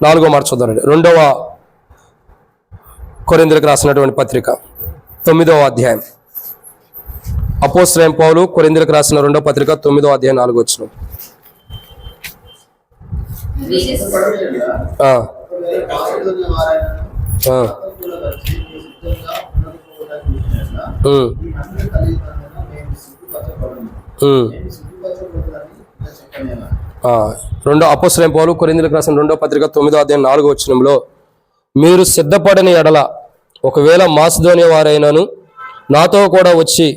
4వ మాట చూద్దామండి. 2వ కొరింథీయులకు రాసినటువంటి పత్రిక 9వ అధ్యాయం. అపోస్తలుడైన పౌలు కొరింథీయులకు రాసిన 2వ పత్రిక 9వ అధ్యాయం 4వ వచనం. అపోస్తలుడైన పౌలు కొరింథీయులకు రాసిన 2వ పత్రిక 9వ అధ్యాయం 4వ వచనంలో, మీరు సిద్ధపడని ఎడల ఒకవేళ మాసిదోనియ వారైనను నాతో కూడా వచ్చి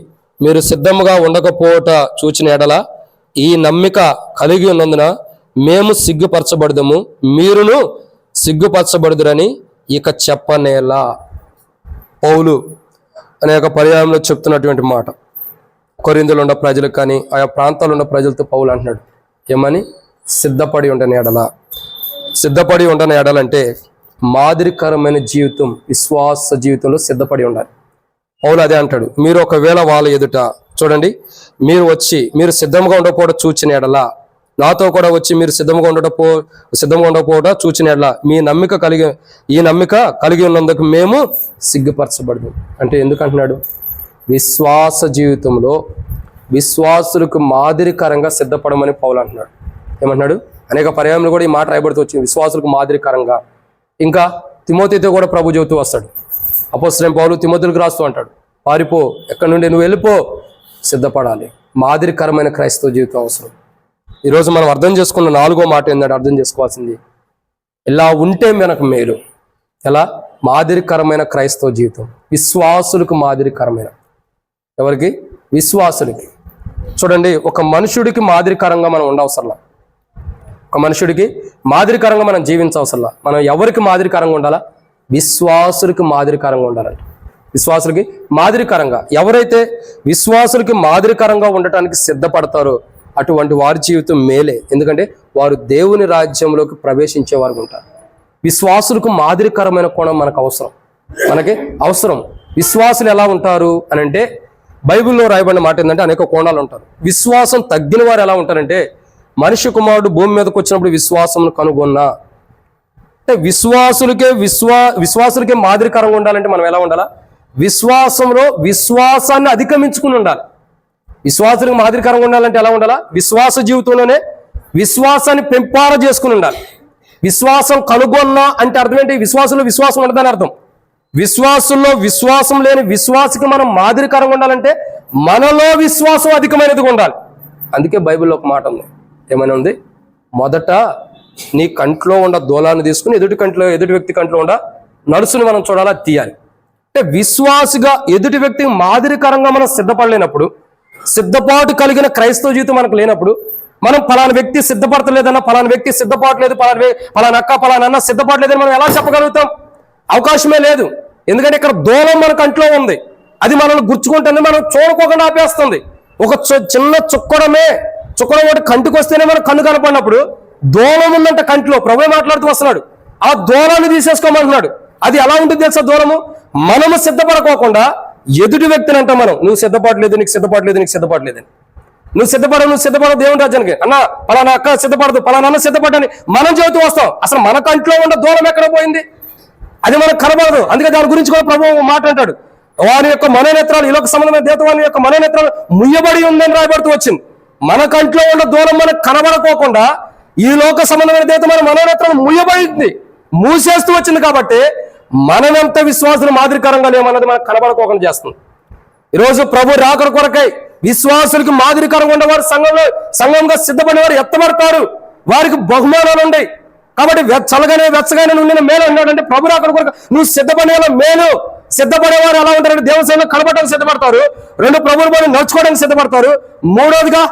మీరు సిద్ధముగా ఉండకపోవట చూచిన ఎడల ఈ నమ్మిక కలిగి ఉన్నందున మేము సిగ్గుపరచబడదము, మీరును సిగ్గుపరచబడుదురని ఇక చెప్పనేలా. పౌలు అనేక పర్యాయంలో చెప్తున్నటువంటి మాట కొరింథీలో ఉన్న ప్రజలకు కానీ ఆయా ప్రాంతాల్లో ఉన్న ప్రజలతో పౌలు అంటున్నాడు ఏమని? సిద్ధపడి ఉండని ఎడల. సిద్ధపడి ఉండని ఎడలంటే మాదిరికరమైన జీవితం, విశ్వాస జీవితంలో సిద్ధపడి ఉండాలి. పౌలు అదే అంటాడు. మీరు ఒకవేళ వాళ్ళ ఎదుట చూడండి, మీరు వచ్చి మీరు సిద్ధంగా ఉండకపోవడం చూచిన ఎడల, నాతో కూడా వచ్చి మీరు సిద్ధంగా ఉండకపోవడం చూచిన ఎడల ఈ నమ్మిక కలిగి ఉన్నందుకు మేము సిగ్గుపరచబడదు. అంటే ఎందుకు అంటున్నాడు? విశ్వాస జీవితంలో విశ్వాసులకు మాదిరికరంగా సిద్ధపడమని పౌలు అంటున్నాడు. ఏమంటున్నాడు? అనేక పర్యాయంలో కూడా ఈ మాట రాయబడుతూ వచ్చింది, విశ్వాసులకు మాదిరికరంగా. ఇంకా తిమోతితో కూడా ప్రభు చెబుతూ వస్తాడు. అపోస్తలుడైన పౌలు తిమోతికి రాస్తూ అంటాడు, పారిపో, ఎక్కడి నుండి నువ్వు వెళ్ళిపో, సిద్ధపడాలి. మాదిరికరమైన క్రైస్తవ జీవితం అవసరం. ఈరోజు మనం అర్థం చేసుకున్న 4వ మాట ఏంటంటే అర్థం చేసుకోవాల్సింది, ఇలా ఉంటే మనకు మేలు. ఎలా? మాదిరికరమైన క్రైస్తవ జీవితం, విశ్వాసులకు మాదిరికరమైన. ఎవరికి? విశ్వాసులకి. చూడండి, ఒక మనుషుడికి మాదిరికరంగా మనం ఉండవసరంలా, ఒక మనుషుడికి మాదిరికరంగా మనం జీవించవసరంలా. మనం ఎవరికి మాదిరికరంగా ఉండాలా? విశ్వాసులకి మాదిరికరంగా ఉండాలంట. విశ్వాసులకి మాదిరికరంగా. ఎవరైతే విశ్వాసులకి మాదిరికరంగా ఉండటానికి సిద్ధపడతారో అటువంటి వారి జీవితం మేలే. ఎందుకంటే వారు దేవుని రాజ్యంలోకి ప్రవేశించేవారు ఉంటారు. విశ్వాసులకు మాదిరికరమైన కోణం మనకు అవసరం, మనకి అవసరం. విశ్వాసులు ఎలా ఉంటారు అని అంటే, బైబిల్లో రాయబడిన మాట ఏంటంటే అనేక కోణాలు ఉంటారు. విశ్వాసం తగ్గిన వారు ఎలా ఉంటారంటే, మనిషి కుమారుడు భూమి మీదకి వచ్చినప్పుడు విశ్వాసం కనుగొన్నా అంటే విశ్వాసులకే మాదిరికరంగా ఉండాలంటే మనం ఎలా ఉండాలా? విశ్వాసంలో విశ్వాసాన్ని అధిగమించుకుని ఉండాలి. విశ్వాసులకు మాదిరికరంగా ఉండాలంటే ఎలా ఉండాలా? విశ్వాస జీవితంలోనే విశ్వాసాన్ని పెంపార చేసుకుని ఉండాలి. విశ్వాసం కనుగొన్నా అంటే అర్థం ఏంటి? విశ్వాసంలో విశ్వాసం ఉండదని అర్థం. విశ్వాసంలో విశ్వాసం లేని విశ్వాసకి మనం మాదిరికరంగా ఉండాలంటే మనలో విశ్వాసం అధికమైనదిగా ఉండాలి. అందుకే బైబిల్లో ఒక మాట ఉంది, ఏమైనా ఉంది? మొదట నీ కంట్లో ఉన్న దూలాన్ని తీసుకుని ఎదుటి వ్యక్తి కంట్లో ఉన్న నడుసుని మనం చూడాలా, తీయాలి. అంటే విశ్వాసిగా ఎదుటి వ్యక్తికి మాదిరికరంగా మనం సిద్ధపడలేనప్పుడు, సిద్ధపాటు కలిగిన క్రైస్తవ జీవితం మనకు లేనప్పుడు, మనం పలానా వ్యక్తి సిద్ధపడతలేదన్నా, పలానా వ్యక్తి సిద్ధపడలేదు, పలానా అక్క పలానా అన్న సిద్ధపడలేదని మనం ఎలా చెప్పగలుగుతాం? అవకాశమే లేదు. ఎందుకంటే ఇక్కడ దూలం మన కంట్లో ఉంది, అది మనల్ని గుర్చుకుంటుంది, మనం చూడకోకుండా ఆపేస్తుంది. ఒక చిన్న చుక్కడం ఒకటి కంటికి వస్తేనే మనకు కన్ను కనపడినప్పుడు దూలం ఉందంట కంటిలో. ప్రభువే మాట్లాడుతూ వస్తున్నాడు, ఆ దూలాన్ని తీసేసుకోమంటున్నాడు. అది ఎలా ఉంటుంది తెలుసా? దూలము మనము సిద్ధపడకోకుండా ఎదుటి వ్యక్తిని అంటాం మనం, నువ్వు సిద్ధపడలేదు, నీకు సిద్ధపడలేదని. నువ్వు సిద్ధపడవు దేవుని రాజ్యానికి. అన్న పలానా అక్క సిద్ధపడదు, పలానా అన్న సిద్ధపడని మనం చెబుతూ వస్తాం. అసలు మన కంట్లో ఉన్న దూలం ఎక్కడ పోయింది? అది మనకు కనబడదు. అందుకే దాని గురించి కూడా ప్రభువు మాట్లాడాడు, వారి యొక్క మనోనేత్రాలు, ఈ లోక సంబంధమైన దేవత వారి యొక్క మనోనేత్రాలు ముయ్యబడి ఉందని రాయబడుతూ వచ్చింది. మన కంట్లో ఉన్న దూలం మనకు కనబడకోకుండా ఈ లోక సంబంధమైన దేవత మన మనోనేత్రాలు ముయ్యబడింది, మూసేస్తూ వచ్చింది. కాబట్టి మనమెంత విశ్వాసులు మాదిరికరంగా లేమన్నది మనకు కనబడకోకుండా చేస్తుంది. ఈరోజు ప్రభు రాకడ కొరకై విశ్వాసులకు మాదిరికరంగా ఉండేవారు సంఘంగా సిద్ధపడేవారు ఎత్తబడతారు, వారికి బహుమానాలు ఉన్నాయి. కాబట్టి వెచ్చగానే ఉండిన మేలు అన్నాడంటే ప్రభు రాకడ కొరకు నువ్వు సిద్ధపడేలా మేలు. సిద్ధపడేవారు ఎలా ఉంటారంటే దేవుని సేవలో కనబడడానికి సిద్ధపడతారు, 2 ప్రభువుల పని నడుచుకోవడానికి సిద్ధపడతారు, 3వదిగా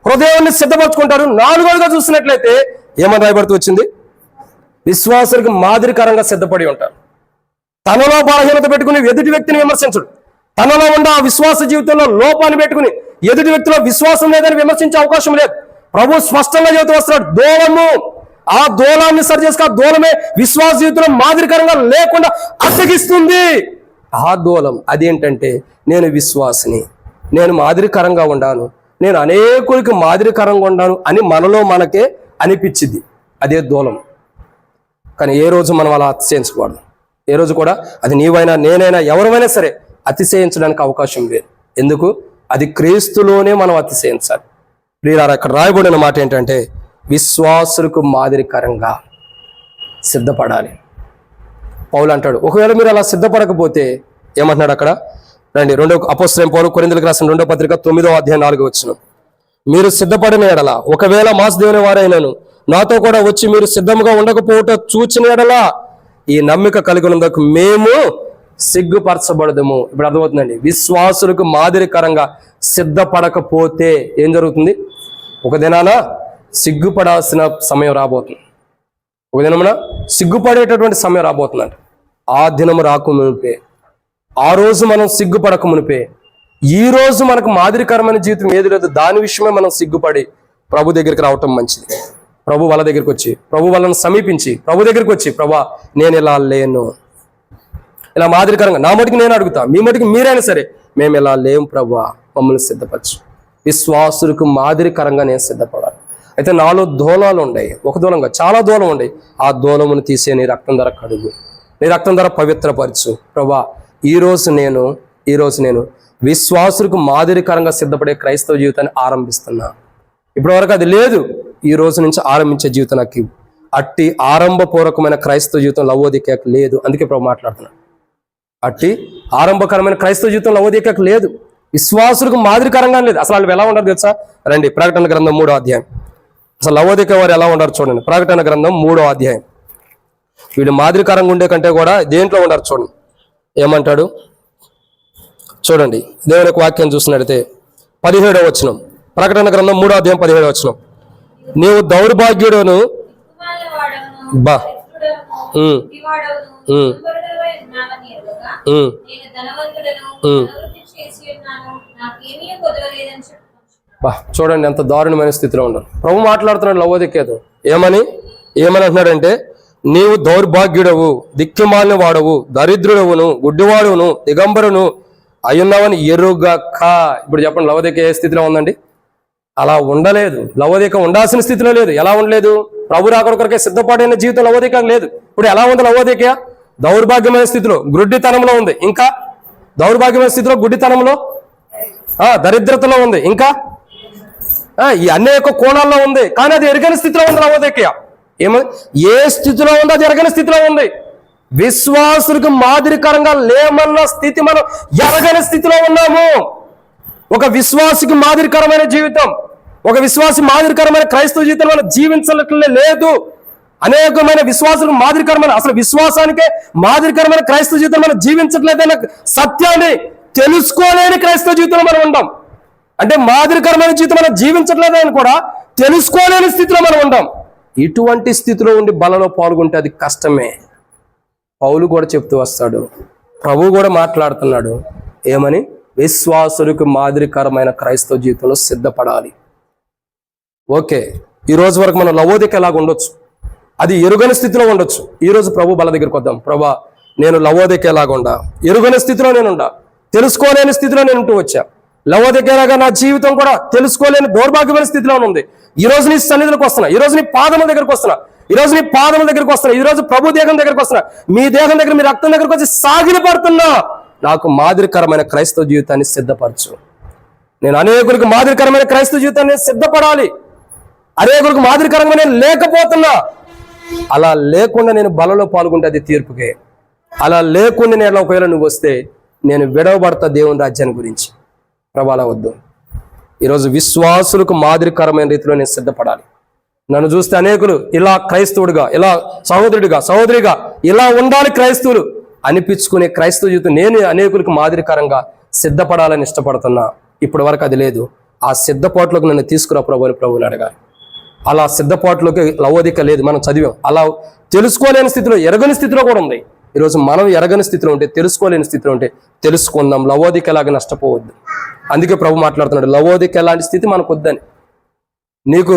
హృదయాన్ని సిద్ధపరచుకుంటారు, 4వదిగా చూసినట్లయితే ఏమని రాయబడుతూ వచ్చింది? విశ్వాసులకు మాదిరికరంగా సిద్ధపడి ఉంటారు. తనలో బలహీనత పెట్టుకుని ఎదుటి వ్యక్తిని విమర్శించడు, తనలో ఉన్న ఆ విశ్వాస జీవితంలో లోపాన్ని పెట్టుకుని ఎదుటి వ్యక్తిలో విశ్వాసం లేదని విమర్శించే అవకాశం లేదు. ప్రభు స్పష్టంగా చెబుతూ వస్తున్నాడు, దూలము, ఆ దూలాన్ని సరి చేసుకు, ఆ దూలమే విశ్వాస జీవితంలో మాదిరికరంగా లేకుండా అడ్డగిస్తుంది. ఆ దూలం అదేంటంటే, నేను విశ్వాసిని, నేను మాదిరికరంగా ఉండాను, నేను అనేకులకి మాదిరికరంగా ఉండాను అని మనలో మనకే అనిపించింది. అదే దూలం. కానీ ఏ రోజు మనం అలా అతిశయించకూడదు. ఏ రోజు కూడా అది నీవైనా నేనైనా ఎవరైనా సరే అతిశయించడానికి అవకాశం లేదు. ఎందుకు? అది క్రీస్తులోనే మనం అతిశయించాలి. ప్రియులారా, అక్కడ రాయబడిన మాట ఏంటంటే విశ్వాసులకు మాదిరికరంగా సిద్ధపడాలి. పౌలు అంటాడు, ఒకవేళ మీరు అలా సిద్ధపడకపోతే ఏమంటున్నాడు అక్కడ? రండి, అపోస్తలుడైన పౌలు కొరింథీయులకు రాసిన 2వ పత్రిక 9వ అధ్యాయం 4వ వచనం. మీరు సిద్ధపడిన ఎడల, ఒకవేళ మాంసదేవుని వారైనను నాతో కూడా వచ్చి మీరు సిద్ధంగా ఉండకపోవట చూచిన ఎడల ఈ నమ్మిక కలిగి ఉన్నందుకు మేము సిగ్గుపరచబడదము. ఇప్పుడు అర్థమవుతుందండి. విశ్వాసులకు మాదిరికరంగా సిద్ధపడకపోతే ఏం జరుగుతుంది? ఒక దినాన సిగ్గుపడాల్సిన సమయం రాబోతుంది. ఒక దినమున సిగ్గుపడేటటువంటి సమయం రాబోతుందంట. ఆ దినము రాకమునిపే, ఆ రోజు మనం సిగ్గుపడక మునిపే, ఈ రోజు మనకు మాదిరికరమైన జీవితం ఏది లేదు, దాని విషయమే మనం సిగ్గుపడి ప్రభు దగ్గరికి రావటం మంచిది. ప్రభు వాళ్ళ దగ్గరికి వచ్చి, ప్రభు వాళ్ళని సమీపించి ప్రభు దగ్గరికి వచ్చి, ప్రభా నేను ఇలా లేను, ఇలా మాదిరికరంగా నా మటుకు నేను అడుగుతా, మీ మటుకు మీరైనా సరే మేము ఇలా లేం ప్రభా, మమ్మల్ని సిద్ధపరచు. విశ్వాసులకు మాదిరికరంగా నేను సిద్ధపడాలి. అయితే నాలో దూలాలు ఉన్నాయి, ఒక దూలంగా చాలా దూలం ఉన్నాయి. ఆ దూలమును తీసే నీ రక్తం ధర కడుగు, నీ రక్తం ధర పవిత్రపరచు ప్రభా. ఈ రోజు నేను విశ్వాసులకు మాదిరికరంగా సిద్ధపడే క్రైస్తవ జీవితాన్ని ఆరంభిస్తున్నా. ఇప్పటి వరకు అది లేదు, ఈ రోజు నుంచి ఆరంభించే జీవితం నాకు ఇవ్వు. అట్టి ఆరంభపూర్వకమైన క్రైస్తవ జీవితం లవోదికీయకు లేదు. అందుకే ప్రభు మాట్లాడుతున్నాను, అట్టి ఆరంభకరమైన క్రైస్తవ జీవితం లవోదికీయకు లేదు, విశ్వాసులకు మాదిరికరంగా లేదు. అసలు వాళ్ళు ఎలా ఉండరు తెలుసా? రండి, ప్రకటన గ్రంథం 3వ అధ్యాయం. అసలు లవోదికీయ వారు ఎలా ఉండరు చూడండి. ప్రకటన గ్రంథం 3వ అధ్యాయం. వీళ్ళు మాదిరికరంగా ఉండే కంటే కూడా దేంట్లో ఉండరు చూడండి. ఏమంటాడు చూడండి, దేవుని యొక్క వాక్యం చూసినట్లయితే 17వ వచనం, ప్రకటన గ్రంథం 3వ అధ్యాయం 17వ వచనం. నీవు దౌర్భాగ్యుడును బా చూడండి ఎంత దారుణమైన స్థితిలో ఉన్నాడు. ప్రభు మాట్లాడుతున్నాడు లవోదికీయతో. ఏమని అంటున్నాడంటే, నీవు దౌర్భాగ్యుడవు, దిక్కుమాలిన వాడవు, దరిద్రుడవును, గుడ్డివాడును, దిగంబరును అయ్యున్నావని ఎరుగక. ఇప్పుడు చెప్పండి, లవోదికీయ ఏ స్థితిలో ఉందండి? అలా ఉండలేదు. లవోదికీయ ఉండాల్సిన స్థితిలో లేదు. ఎలా ఉండలేదు? ప్రభు రాకడ కొరకే సిద్ధపడిన జీవితం లవోదికీయ లేదు. ఇప్పుడు ఎలా ఉంది లవోదికీయ? దౌర్భాగ్యమైన స్థితిలో, గుడ్డితనంలో ఉంది. ఇంకా దౌర్భాగ్యమైన స్థితిలో, గుడ్డితనంలో, దరిద్రతలో ఉంది. ఇంకా ఈ అనేక కోణాల్లో ఉంది. కానీ అది ఎరగని స్థితిలో ఉంది లవోదికీయ. ఏ స్థితిలో ఉందో అది ఎరగని స్థితిలో ఉంది. విశ్వాసులకు మాదిరికరంగా లేమన్న స్థితి మనం ఎరగని స్థితిలో ఉన్నాము. ఒక విశ్వాసికి మాదిరికరమైన జీవితం, ఒక విశ్వాసి మాదిరికరమైన క్రైస్తవ జీవితం మనం జీవించట్లే లేదు. అనేకమైన విశ్వాసులకు మాదిరికరమైన, అసలు విశ్వాసానికే మాదిరికరమైన క్రైస్తవ జీవితం మనం జీవించట్లేదన్న సత్యాన్ని తెలుసుకోలేని క్రైస్తవ జీవితంలో మనం ఉంటాం. అంటే మాదిరికరమైన జీవితం మనం జీవించట్లేదని కూడా తెలుసుకోలేని స్థితిలో మనం ఉంటాం. ఇటువంటి స్థితిలో ఉండి బలలో పాల్గొంటే అది కష్టమే. పౌలు కూడా చెప్తూ వస్తాడు, ప్రభు కూడా మాట్లాడుతున్నాడు. ఏమని? విశ్వాసులకు మాదిరికరమైన క్రైస్తవ జీవితంలో సిద్ధపడాలి. ఓకే, ఈ రోజు వరకు మనం లవోదికీయ లాగా ఉండొచ్చు, అది ఎరుగని స్థితిలో ఉండొచ్చు. ఈ రోజు ప్రభు బల దగ్గరికి వద్దాం. ప్రభా, నేను లవోదికీయ లాగా ఉండా, ఎరుగని స్థితిలో నేను ఉండా, తెలుసుకోలేని స్థితిలో నేను ఉంటూ వచ్చా. లవోదికీయ లాగా నా జీవితం కూడా తెలుసుకోలేని దౌర్భాగ్యమైన స్థితిలో ఉంది. ఈ రోజు నీ సన్నిధిలోకి వస్తున్నా, ఈ రోజు నీ పాదముల దగ్గరికి వస్తున్నా, ఈ రోజు నీ పాదముల దగ్గరికి వస్తున్నా, ఈ రోజు ప్రభు దేహం దగ్గరికి వస్తున్నా, మీ దేహం దగ్గర, మీ రక్తం దగ్గరకు వచ్చి సాగిలి పడుతున్నా. నాకు మాదిరికరమైన క్రైస్తవ జీవితాన్ని సిద్ధపరచు. నేను అనేకులకు మాదిరికరమైన క్రైస్తవ జీవితాన్ని సిద్ధపడాలి. అనేకులకు మాదిరికరంగా నేను లేకపోతున్నా. అలా లేకుండా నేను బలలో పాల్గొంటే అది తీర్పుకే. అలా లేకుండా నేను ఒకవేళ నువ్వు వస్తే నేను విడవబడతా దేవుని రాజ్యాన్ని గురించి. ప్రభాలా వద్దు. ఈరోజు విశ్వాసులకు మాదిరికరమైన రీతిలో నేను సిద్ధపడాలి. నన్ను చూస్తే అనేకులు ఇలా క్రైస్తవుడిగా, ఇలా సహోదరుడిగా, సహోదరిగా ఇలా ఉండాలి క్రైస్తవులు అనిపించుకునే క్రైస్తవ జీవితం నేను అనేకులకు మాదిరికరంగా సిద్ధపడాలని ఇష్టపడుతున్నా. ఇప్పటి వరకు అది లేదు. ఆ సిద్ధపాటులోకి నన్ను తీసుకురా ప్రభు అని ప్రభువుని అడగాలి. అలా సిద్ధపాటులోకి లవోదికీయ లేదు, మనం చదివాం. అలా తెలుసుకోలేని స్థితిలో, ఎరగని స్థితిలో కూడా ఉంది. ఈరోజు మనం ఎరగని స్థితిలో ఉంటే, తెలుసుకోలేని స్థితిలో ఉంటే తెలుసుకుందాం. లవోదికీయ లాగా నష్టపోవద్దు. అందుకే ప్రభు మాట్లాడుతున్నాడు, లవోదికీయ లాంటి స్థితి మనకు వద్దని. నీకు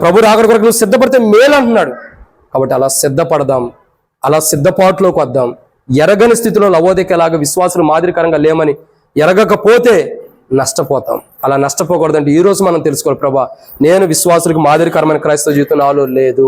ప్రభు రాకడ కొరకు నువ్వు సిద్ధపడితే మేలు అంటున్నాడు. కాబట్టి అలా సిద్ధపడదాం, అలా సిద్ధపాటులోకి వద్దాం. ఎరగని స్థితిలో లవోదికీయ లాగా విశ్వాసులు మాదిరికరంగా లేమని ఎరగకపోతే నష్టపోతాం. అలా నష్టపోకూడదంటే ఈరోజు మనం తెలుసుకోవాలి, ప్రభా నేను విశ్వాసులకు మాదిరికరమైన క్రైస్తవ జీవితం నాలో లేదు,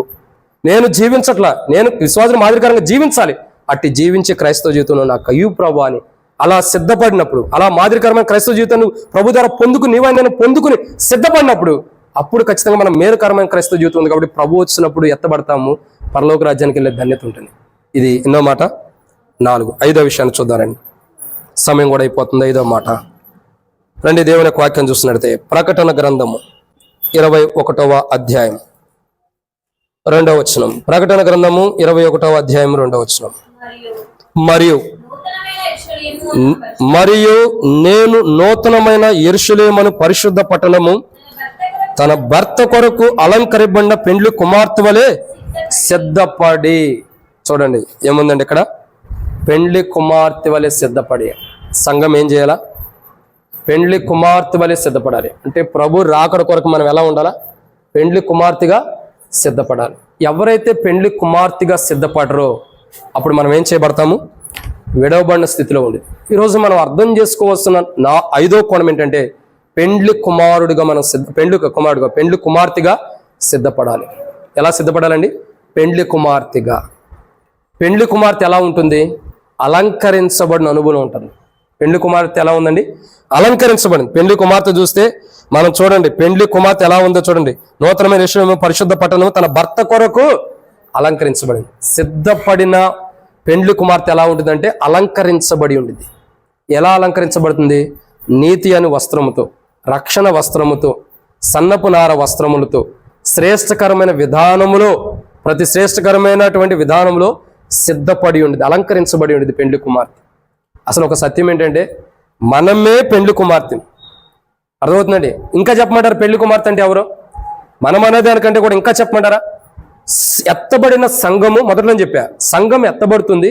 నేను జీవించట్లా, నేను విశ్వాసం మాదిరికరంగా జీవించాలి, అట్టి జీవించే క్రైస్తవ జీవితంలో నాకు అయ్యూ ప్రభు అని అలా సిద్ధపడినప్పుడు, అలా మాదిరికరమైన క్రైస్తవ జీవితాన్ని ప్రభు ద్వారా పొందుకుని నేను పొందుకుని సిద్ధపడినప్పుడు, అప్పుడు ఖచ్చితంగా మనం మేలుకరమైన క్రైస్తవ జీవితం ఉంది కాబట్టి ప్రభు వచ్చినప్పుడు ఎత్తబడతాము, పరలోక రాజ్యానికి వెళ్ళే ధన్యత ఉంటుంది. ఇది ఎన్నో మాట 4. 5వ విషయాన్ని చూద్దారండి, సమయం కూడా అయిపోతుంది. 5వ మాట రండి, దేవుని యొక్క వాక్యం చూస్తున్నట్టే ప్రకటన గ్రంథము 21వ అధ్యాయం 2వ వచనం. ప్రకటన గ్రంథము 21వ అధ్యాయం 2వ వచనం. మరియు నేను నూతనమైన యెరూషలేమును పరిశుద్ధ పట్టణము తన భర్త కొరకు అలంకరింపబడిన పెండ్లి కుమార్తె వలె సిద్ధపడి. చూడండి ఏముందండి ఇక్కడ, పెండ్లి కుమార్తె వలె సిద్ధపడి. సంఘం ఏం చేయాలా? పెండ్లి కుమార్తె వలె సిద్ధపడాలి. అంటే ప్రభు రాకడ కొరకు మనం ఎలా ఉండాలా? పెండ్లి కుమార్తెగా సిద్ధపడాలి. ఎవరైతే పెండ్లి కుమార్తెగా సిద్ధపడరో అప్పుడు మనం ఏం చేయబడతాము? విడవబడిన స్థితిలో ఉంది. ఈరోజు మనం అర్థం చేసుకోవాల్సిన 5వ కోణం ఏంటంటే, పెండ్లి కుమారుడిగా మనం పెండ్లి కుమార్తెగా సిద్ధపడాలి. ఎలా సిద్ధపడాలండి? పెండ్లి కుమార్తెగా. పెండ్లి కుమార్తె ఎలా ఉంటుంది? అలంకరించబడిన అనుభవం ఉంటుంది. పెండ్లి కుమార్తె ఎలా ఉందండి? అలంకరించబడింది. పెండ్లి కుమార్తె చూస్తే మనం చూడండి, పెండ్లి కుమార్తె ఎలా ఉందో చూడండి. నూతనమైన యెరూషలేము పరిశుద్ధ పట్టణము తన భర్త కొరకు అలంకరించబడింది. సిద్ధపడిన పెండ్లి కుమార్తె ఎలా ఉంటుందంటే అలంకరించబడి ఉంటుంది. ఎలా అలంకరించబడుతుంది? నీతి అని వస్త్రముతో, రక్షణ వస్త్రముతో, సన్నపు నార వస్త్రములతో, శ్రేష్టకరమైన విధానములో, ప్రతి శ్రేష్టకరమైనటువంటి విధానంలో సిద్ధపడి ఉండేది, అలంకరించబడి ఉండేది పెండ్లి కుమార్తె. అసలు ఒక సత్యం ఏంటంటే, మనమే పెండ్లి కుమార్తె. అర్థమవుతుందండి? ఇంకా చెప్పమంటారు పెండ్లి కుమార్తె అంటే ఎవరు? మనం అనేదానికంటే కూడా ఇంకా చెప్పమంటారా? ఎత్తబడిన సంఘము. మొదట్లో చెప్పా, సంఘం ఎత్తబడుతుంది.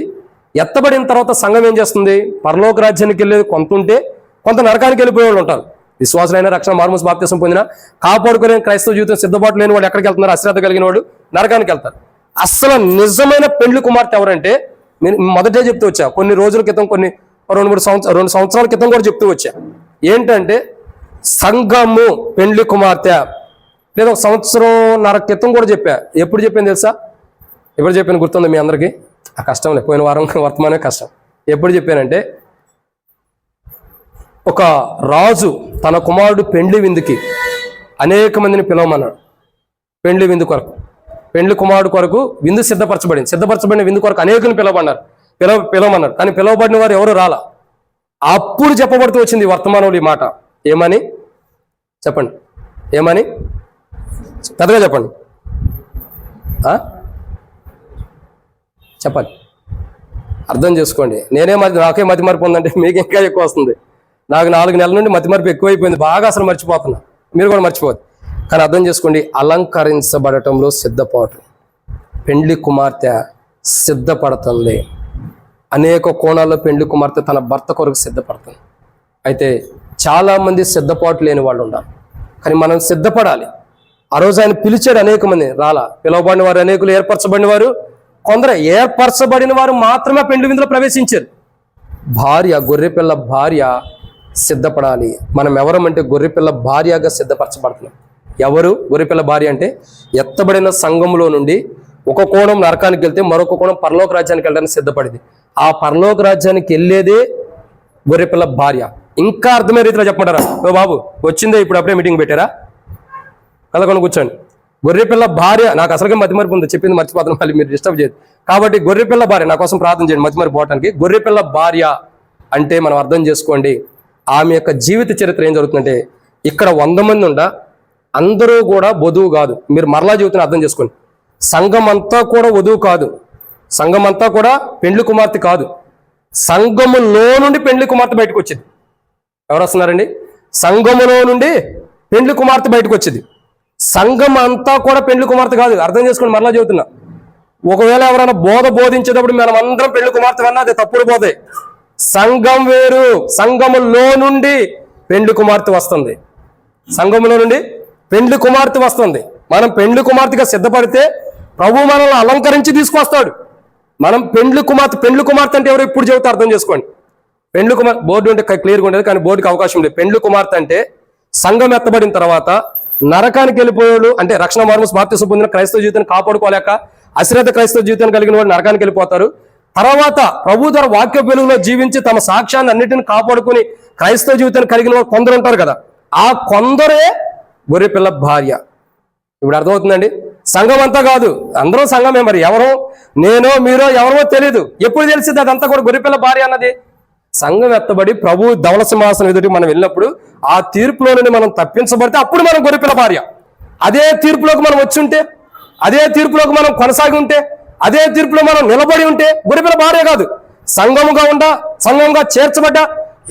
ఎత్తబడిన తర్వాత సంఘం ఏం చేస్తుంది? పరలోక రాజ్యానికి వెళ్ళేది కొంత ఉంటే, కొంత నరకానికి వెళ్ళిపోయే వాళ్ళు ఉంటారు. విశ్వాసులైన, రక్షణ మారుమూస బాప్తిసం పొందిన, కాపాడుకునే క్రైస్తవ జీవితం సిద్ధపాటు లేని వాళ్ళు ఎక్కడికి వెళ్తున్నారు? అశ్రద్ధ కలిగిన వాళ్ళు నరకానికి వెళ్తారు. అసలు నిజమైన పెండ్లి కుమార్తె ఎవరంటే, మొదటే చెప్తూ వచ్చా, కొన్ని రోజుల క్రితం, కొన్ని 2 సంవత్సరాల క్రితం కూడా చెప్తూ వచ్చా. ఏంటంటే సంఘము పెండ్లి కుమార్తె. లేదా 1.5 సంవత్సరం క్రితం కూడా చెప్పా. ఎప్పుడు చెప్పాను తెలుసా? ఎప్పుడు చెప్పాను గుర్తుందా మీ అందరికీ? ఆ కష్టం లే, పోయిన వారం వర్తమానమే కష్టం. ఎప్పుడు చెప్పానంటే, ఒక రాజు తన కుమారుడు పెండ్లి విందుకి అనేక మందిని పిలవమన్నాడు. పెండ్లి విందు కొరకు, పెండ్లి కుమారుడు కొరకు విందు సిద్ధపరచబడిన విందు కొరకు అనేకుని పిలవమన్నాడు. కానీ పిలవబడిన వారు ఎవరు రాలా. అప్పుడు చెప్పబడుతూ వచ్చింది వర్తమానంలో ఈ మాట. ఏమని చెప్పండి? ఏమని? పెద్దగా చెప్పండి. చెప్పండి, అర్థం చేసుకోండి. నాకే మతి మార్పు ఉందంటే మీకు ఇంకా ఎక్కువ వస్తుంది. నాకు 4 నెలల నుండి మతి మార్పు ఎక్కువైపోయింది, బాగా అసలు మర్చిపోతున్నా. మీరు కూడా మర్చిపోదు. కానీ అర్థం చేసుకోండి, అలంకరించబడటంలో సిద్ధపాటు. పెండ్లి కుమార్తె సిద్ధపడుతుంది. అనేక కోణాల్లో పెండ్లి కుమార్తె తన భర్త కొరకు సిద్ధపడుతుంది. అయితే చాలామంది సిద్ధపాటు లేని వాళ్ళు ఉన్నారు. కానీ మనం సిద్ధపడాలి. ఆ రోజు ఆయన పిలిచాడు, అనేక మంది రాలా. పిలువబడిన వారు అనేకులు, ఏర్పరచబడిన వారు కొందరు. ఏర్పరచబడిన వారు మాత్రమే పెండ్లి విందులో ప్రవేశించారు. గొర్రెపిల్ల భార్య సిద్ధపడాలి. మనం ఎవరమంటే గొర్రెపిల్ల భార్యగా సిద్ధపరచబడుతున్నాం. ఎవరు గొర్రెపిల్ల భార్య అంటే? ఎత్తబడిన సంఘంలో నుండి ఒక కోణం నరకానికి వెళ్తే మరొక కోణం పరలోక రాజ్యానికి వెళ్ళడానికి సిద్ధపడింది. ఆ పరలోక రాజ్యానికి వెళ్ళేదే గొర్రెపిల్ల భార్య. ఇంకా అర్థమయ్యే రీతిలో చెప్పమంటారా? ఓ బాబు వచ్చిందే, ఇప్పుడు అప్పుడే మీటింగ్ పెట్టారా? కదకొని కూర్చోండి. గొర్రెపిల్ల భార్య, నాకు అసలుగా మతిమరుపు ఉంది, చెప్పింది మర్చిపోతాను, మళ్ళీ మీరు డిస్టర్బ్ చేయదు. కాబట్టి గొర్రెపిల్ల భార్య, నా కోసం ప్రార్థన చేయండి మతిమరుపు పోవటానికి. గొర్రెపిల్ల భార్య అంటే మనం అర్థం చేసుకోండి, ఆమె యొక్క జీవిత చరిత్ర ఏం జరుగుతుందంటే, ఇక్కడ 100 మంది ఉండ, అందరూ కూడా వధువు కాదు. మీరు మరలా జీవితాన్ని అర్థం చేసుకోండి. సంఘం అంతా కూడా వధువు కాదు, సంఘం అంతా కూడా పెండ్లి కుమార్తె కాదు. సంఘములో నుండి పెండ్లి కుమార్తె బయటకు వచ్చింది. ఎవరు వస్తున్నారండి? సంఘములో నుండి పెండ్లి కుమార్తె బయటకు వచ్చింది. సంఘం అంతా కూడా పెండ్లి కుమార్తె కాదు. అర్థం చేసుకోండి, మరలా చెబుతున్నా. ఒకవేళ ఎవరైనా బోధించేటప్పుడు మనం అందరం పెండ్లి కుమార్తె అన్నా అది తప్పుడు బోధే. సంఘం వేరు, సంఘములో నుండి పెండ్లి కుమార్తె వస్తుంది. సంఘములో నుండి పెండ్లి కుమార్తె వస్తుంది. మనం పెండ్లి కుమార్తెగా సిద్ధపడితే ప్రభు మనల్ని అలంకరించి తీసుకొస్తాడు. మనం పెండ్లి కుమార్తె అంటే ఎవరు? ఇప్పుడు చెబుతా, అర్థం చేసుకోండి. పెండ్లి కుమార్తె బోర్డు ఉంటే క్లియర్గా ఉండేది, కానీ బోర్డుకి అవకాశం లేదు. పెండ్లి కుమార్తె అంటే సంఘం ఎత్తబడిన తర్వాత నరకానికి వెళ్ళిపోయాడు, అంటే రక్షణ మార్గం బాప్తిసం పొందిన క్రైస్తవ జీవితాన్ని కాపాడుకోలేక అశ్రద్ధ క్రైస్తవ జీవితాన్ని కలిగిన వాడు నరకానికి వెళ్ళిపోతారు. తర్వాత ప్రభు ద్వారా వాక్య వెలుగులో జీవించి తమ సాక్ష్యాన్ని అన్నిటిని కాపాడుకుని క్రైస్తవ జీవితాన్ని కలిగిన వారు కొందరు ఉంటారు కదా, ఆ కొందరే గొర్రెపిల్ల భార్య. ఇప్పుడు అర్థమవుతుందండి. సంఘం అంతా కాదు, అందరూ సంఘమే. మరి ఎవరో నేనో మీరో ఎవరో తెలియదు. ఎప్పుడు తెలిసింది అదంతా కూడా గొర్రెపిల్ల భార్య అన్నది? సంఘం ఎత్తబడి ప్రభు ధవళ సింహాసనం ఎదుటి మనం వెళ్ళినప్పుడు ఆ తీర్పులో నుండి మనం తప్పించబడితే అప్పుడు మనం గొర్రెపిల్ల భార్య. అదే తీర్పులోకి మనం వచ్చి ఉంటే, అదే తీర్పులోకి మనం కొనసాగి ఉంటే, అదే తీర్పులో మనం నిలబడి ఉంటే గొర్రెపిల్ల భార్య కాదు. సంఘంగా చేర్చబడ్డా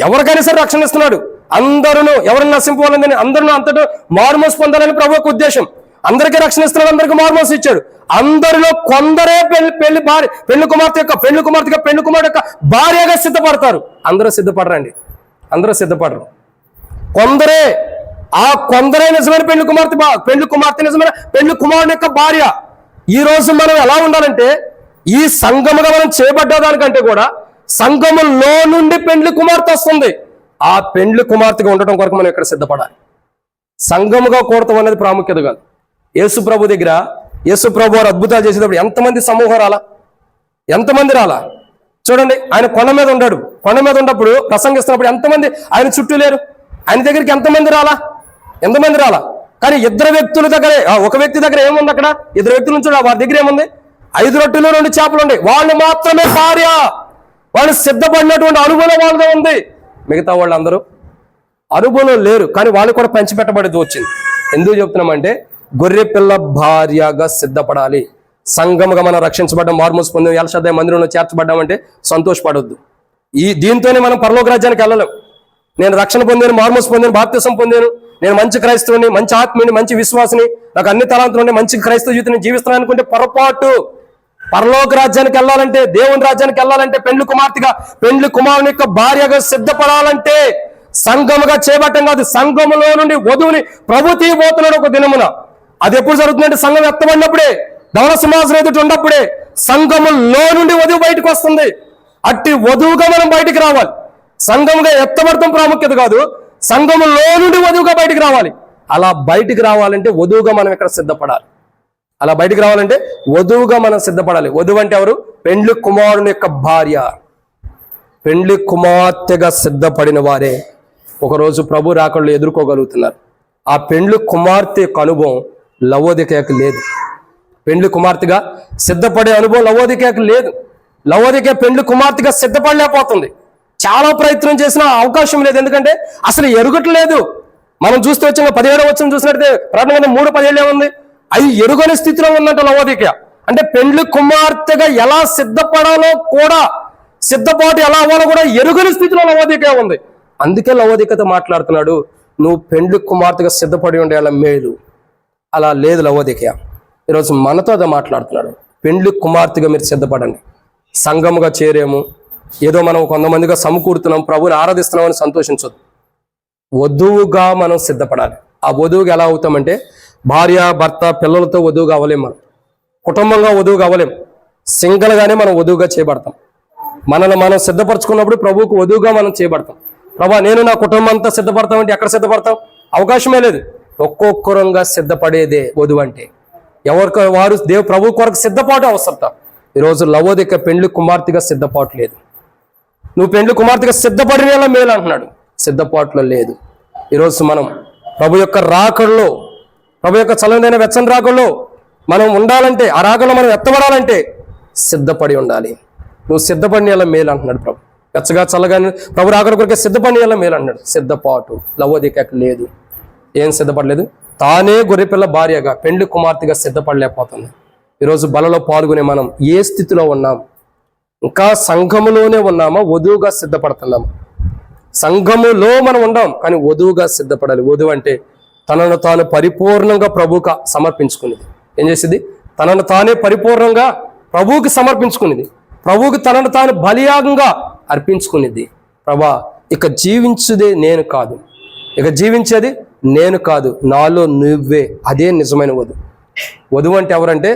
ఎవరికైనా సరే రక్షణ ఇస్తున్నాడు. అందరూ ఎవరిని నశింపాలని, అందరూ అంతటా మారుమోసు పొందాలని ప్రభు యొక్క ఉద్దేశం. అందరికీ రక్షణ ఇస్తున్నాడు, అందరికీ మారుమోసు ఇచ్చాడు. అందరిలో కొందరే పెళ్లి కుమార్తె యొక్క భార్యగా సిద్ధపడతారు. అందరూ సిద్ధపడరండి, అందరూ సిద్ధపడరు. కొందరే, ఆ కొందరే నిజమైన పెళ్లి కుమార్తె నిజమైన పెళ్లి కుమారుని యొక్క భార్య. ఈ రోజు మనం ఎలా ఉండాలంటే, ఈ సంఘముగా మనం చేయబడ్డదానికంటే కూడా సంఘములో నుండి పెళ్లి కుమార్తె వస్తుంది. ఆ పెళ్లి కుమార్తెగా ఉండటం కొరకు మనం ఇక్కడ సిద్ధపడాలి. సంఘముగా కూడటం అనేది ప్రాముఖ్యత కాదు. యేసు ప్రభు దగ్గర యేసు ప్రభు వారు అద్భుతాలు చేసేటప్పుడు ఎంతమంది సమూహం రాలా, ఎంతమంది రాలా చూడండి. ఆయన కొండ మీద ఉన్నాడు, కొండ మీద ఉన్నప్పుడు ప్రసంగిస్తున్నప్పుడు ఎంతమంది ఆయన చుట్టూ లేరు? ఆయన దగ్గరికి ఎంతమంది రాలా? కానీ ఇద్దరు వ్యక్తుల దగ్గరే, ఒక వ్యక్తి దగ్గర ఏముంది? అక్కడ ఇద్దరు వ్యక్తులు ఉంచాడు, వారి దగ్గర ఏముంది? 5 రొట్టెలు 2 చేపలు ఉన్నాయి. వాళ్ళు మాత్రమే భార్య. వాళ్ళు సిద్ధపడినటువంటి అనుభవం వాళ్ళదే ఉంది. మిగతా వాళ్ళందరూ అనుభవం లేరు, కానీ వాళ్ళు కూడా పంచిపెట్టబడేది వచ్చింది. ఎందుకు చెప్తున్నామంటే, గొర్రె పిల్ల భార్యగా సిద్ధపడాలి. సంఘముగా మనం రక్షించబడ్డం, మార్మోసు పొందాం, ఎల్షద్దై మందిరంలో చేర్చబడ్డామంటే సంతోషపడొద్దు. దీంతోనే మనం పరలోక రాజ్యానికి వెళ్ళలేం. నేను రక్షణ పొందాను, మార్మోసు పొందాను, బాప్తిసం పొందాను, నేను మంచి క్రైస్తవుని, మంచి ఆత్మీయుని, మంచి విశ్వాసిని, నాకు అన్ని తలాంతులు ఉన్నాయి, మంచి క్రైస్తవ జీవితం జీవిస్తున్నాను అనుకుంటే పొరపాటు. పరలోక రాజ్యానికి వెళ్ళాలంటే, దేవుని రాజ్యానికి వెళ్ళాలంటే, పెళ్లి కుమారుని యొక్క భార్యగా సిద్ధపడాలంటే సంఘముగా చేపట్టం కాదు, సంఘములో నుండి వధువుని ప్రభు తీయబోతున్నాడు ఒక దినమున. అది ఎప్పుడు జరుగుతుందంటే, సంఘం ఎత్తబడినప్పుడే, ధవళ సింహాసనం ఎదుట ఉన్నప్పుడే సంఘములో నుండి వధువు బయటకు వస్తుంది. అట్టి వధువుగా మనం బయటికి రావాలి. సంఘముగా ఎత్తబడటం ప్రాముఖ్యత కాదు, సంఘములో నుండి వధువుగా బయటికి రావాలి. అలా బయటికి రావాలంటే వధువుగా మనం ఇక్కడ సిద్ధపడాలి. అలా బయటికి రావాలంటే వధువుగా మనం సిద్ధపడాలి. వధువు అంటే ఎవరు? పెండ్లి కుమారుని యొక్క భార్య. పెండ్లి కుమార్తెగా సిద్ధపడిన వారే ఒకరోజు ప్రభు రాకడలో ఎదుర్కోగలుగుతున్నారు. ఆ పెండ్లి కుమార్తె యొక్క అనుభవం లవోదికయకు లేదు. పెండ్లి కుమార్తెగా సిద్ధపడే అనుభవం లవోదికయకు లేదు. లవోదికయ పెండ్లి కుమార్తెగా సిద్ధపడలేకపోతుంది. చాలా ప్రయత్నం చేసినా అవకాశం లేదు. ఎందుకంటే అసలు ఎరుగట్లేదు. మనం చూస్తూ వచ్చిన 17వ వచనం చూసినట్టే ప్రకటన 3:17 ఏముంది? అవి ఎరుగని స్థితిలో ఉందంట లవోదికయ. అంటే పెండ్లి కుమార్తెగా ఎలా సిద్ధపడాలో కూడా, సిద్ధపాటు ఎలా అవ్వాలో కూడా ఎరుగని స్థితిలో లవోదికయ ఉంది. అందుకే లవోదికతో మాట్లాడుతున్నాడు, నువ్వు పెండ్లి కుమార్తెగా సిద్ధపడి ఉండే అలా మేలు. అలా లేదు లవోదికయ. ఈరోజు మనతో అదే మాట్లాడుతున్నాడు. పెండ్లి కుమార్తెగా మీరు సిద్ధపడండి. సంఘముగా చేరేము, ఏదో మనం కొంతమందిగా సమకూరుతున్నాం, ప్రభుని ఆరాధిస్తున్నాం అని సంతోషించొద్దు. వధువుగా మనం సిద్ధపడాలి. ఆ వధువుగా ఎలా అవుతామంటే, భార్య భర్త పిల్లలతో వధువుగా అవ్వలేం, మనం కుటుంబంగా వధువుగా అవ్వలేం. సింగిల్గానే మనం వధువుగా చేయబడతాం. మనల్ని మనం సిద్ధపరచుకున్నప్పుడు ప్రభువుకు వధువుగా మనం చేయబడతాం. ప్రభా నేను నా కుటుంబం అంతా సిద్ధపడతామంటే ఎక్కడ సిద్ధపడతాం? అవకాశమే లేదు. ఒక్కొక్కరంగా సిద్ధపడేదే వధువు అంటే. ఎవరికి వారు ప్రభు కొరకు సిద్ధపాటు అవసరం. ఈరోజు లవోదిక పెండ్లి కుమార్తెగా సిద్ధపాటు లేదు. నువ్వు పెండ్లి కుమార్తెగా సిద్ధపడిన మేలు అంటున్నాడు, సిద్ధపాటులో లేదు. ఈరోజు మనం ప్రభు యొక్క రాకడలో, ప్రభు యొక్క చల్లనైన వెచ్చని రాకడలో మనం ఉండాలంటే, ఆ రాకడలో మనం ఎత్తబడాలంటే సిద్ధపడి ఉండాలి. నువ్వు సిద్ధపడిన మేలు అంటున్నాడు ప్రభు. వెచ్చగా చల్లగా ప్రభు రాకడ కొరకే సిద్ధపడిన మేలు అంటున్నాడు. సిద్ధపాటు లవోదికకు లేదు. ఏం సిద్ధపడలేదు? తానే గొర్రెపిల్ల భార్యగా పెండ్లి కుమార్తెగా సిద్ధపడలేకపోతుంది. ఈరోజు బలలో పాల్గొనే మనం ఏ స్థితిలో ఉన్నాం? ఇంకా సంఘములోనే ఉన్నామా? వధువుగా సిద్ధపడుతున్నామా? సంఘములో మనం ఉండాం, కానీ వధువుగా సిద్ధపడాలి. వధువు అంటే తనను తాను పరిపూర్ణంగా ప్రభువుకు సమర్పించుకునేది. ఏం చేసేది? తనను తానే పరిపూర్ణంగా ప్రభువుకి సమర్పించుకునేది. ప్రభువుకి తనను తాను బలియాగంగా అర్పించుకునేది. ప్రభా ఇక జీవించేదే నేను కాదు, ఇక జీవించేది నేను కాదు, నాలో నువ్వే. అదే నిజమైన వధువు. వధువు అంటే ఎవరంటే,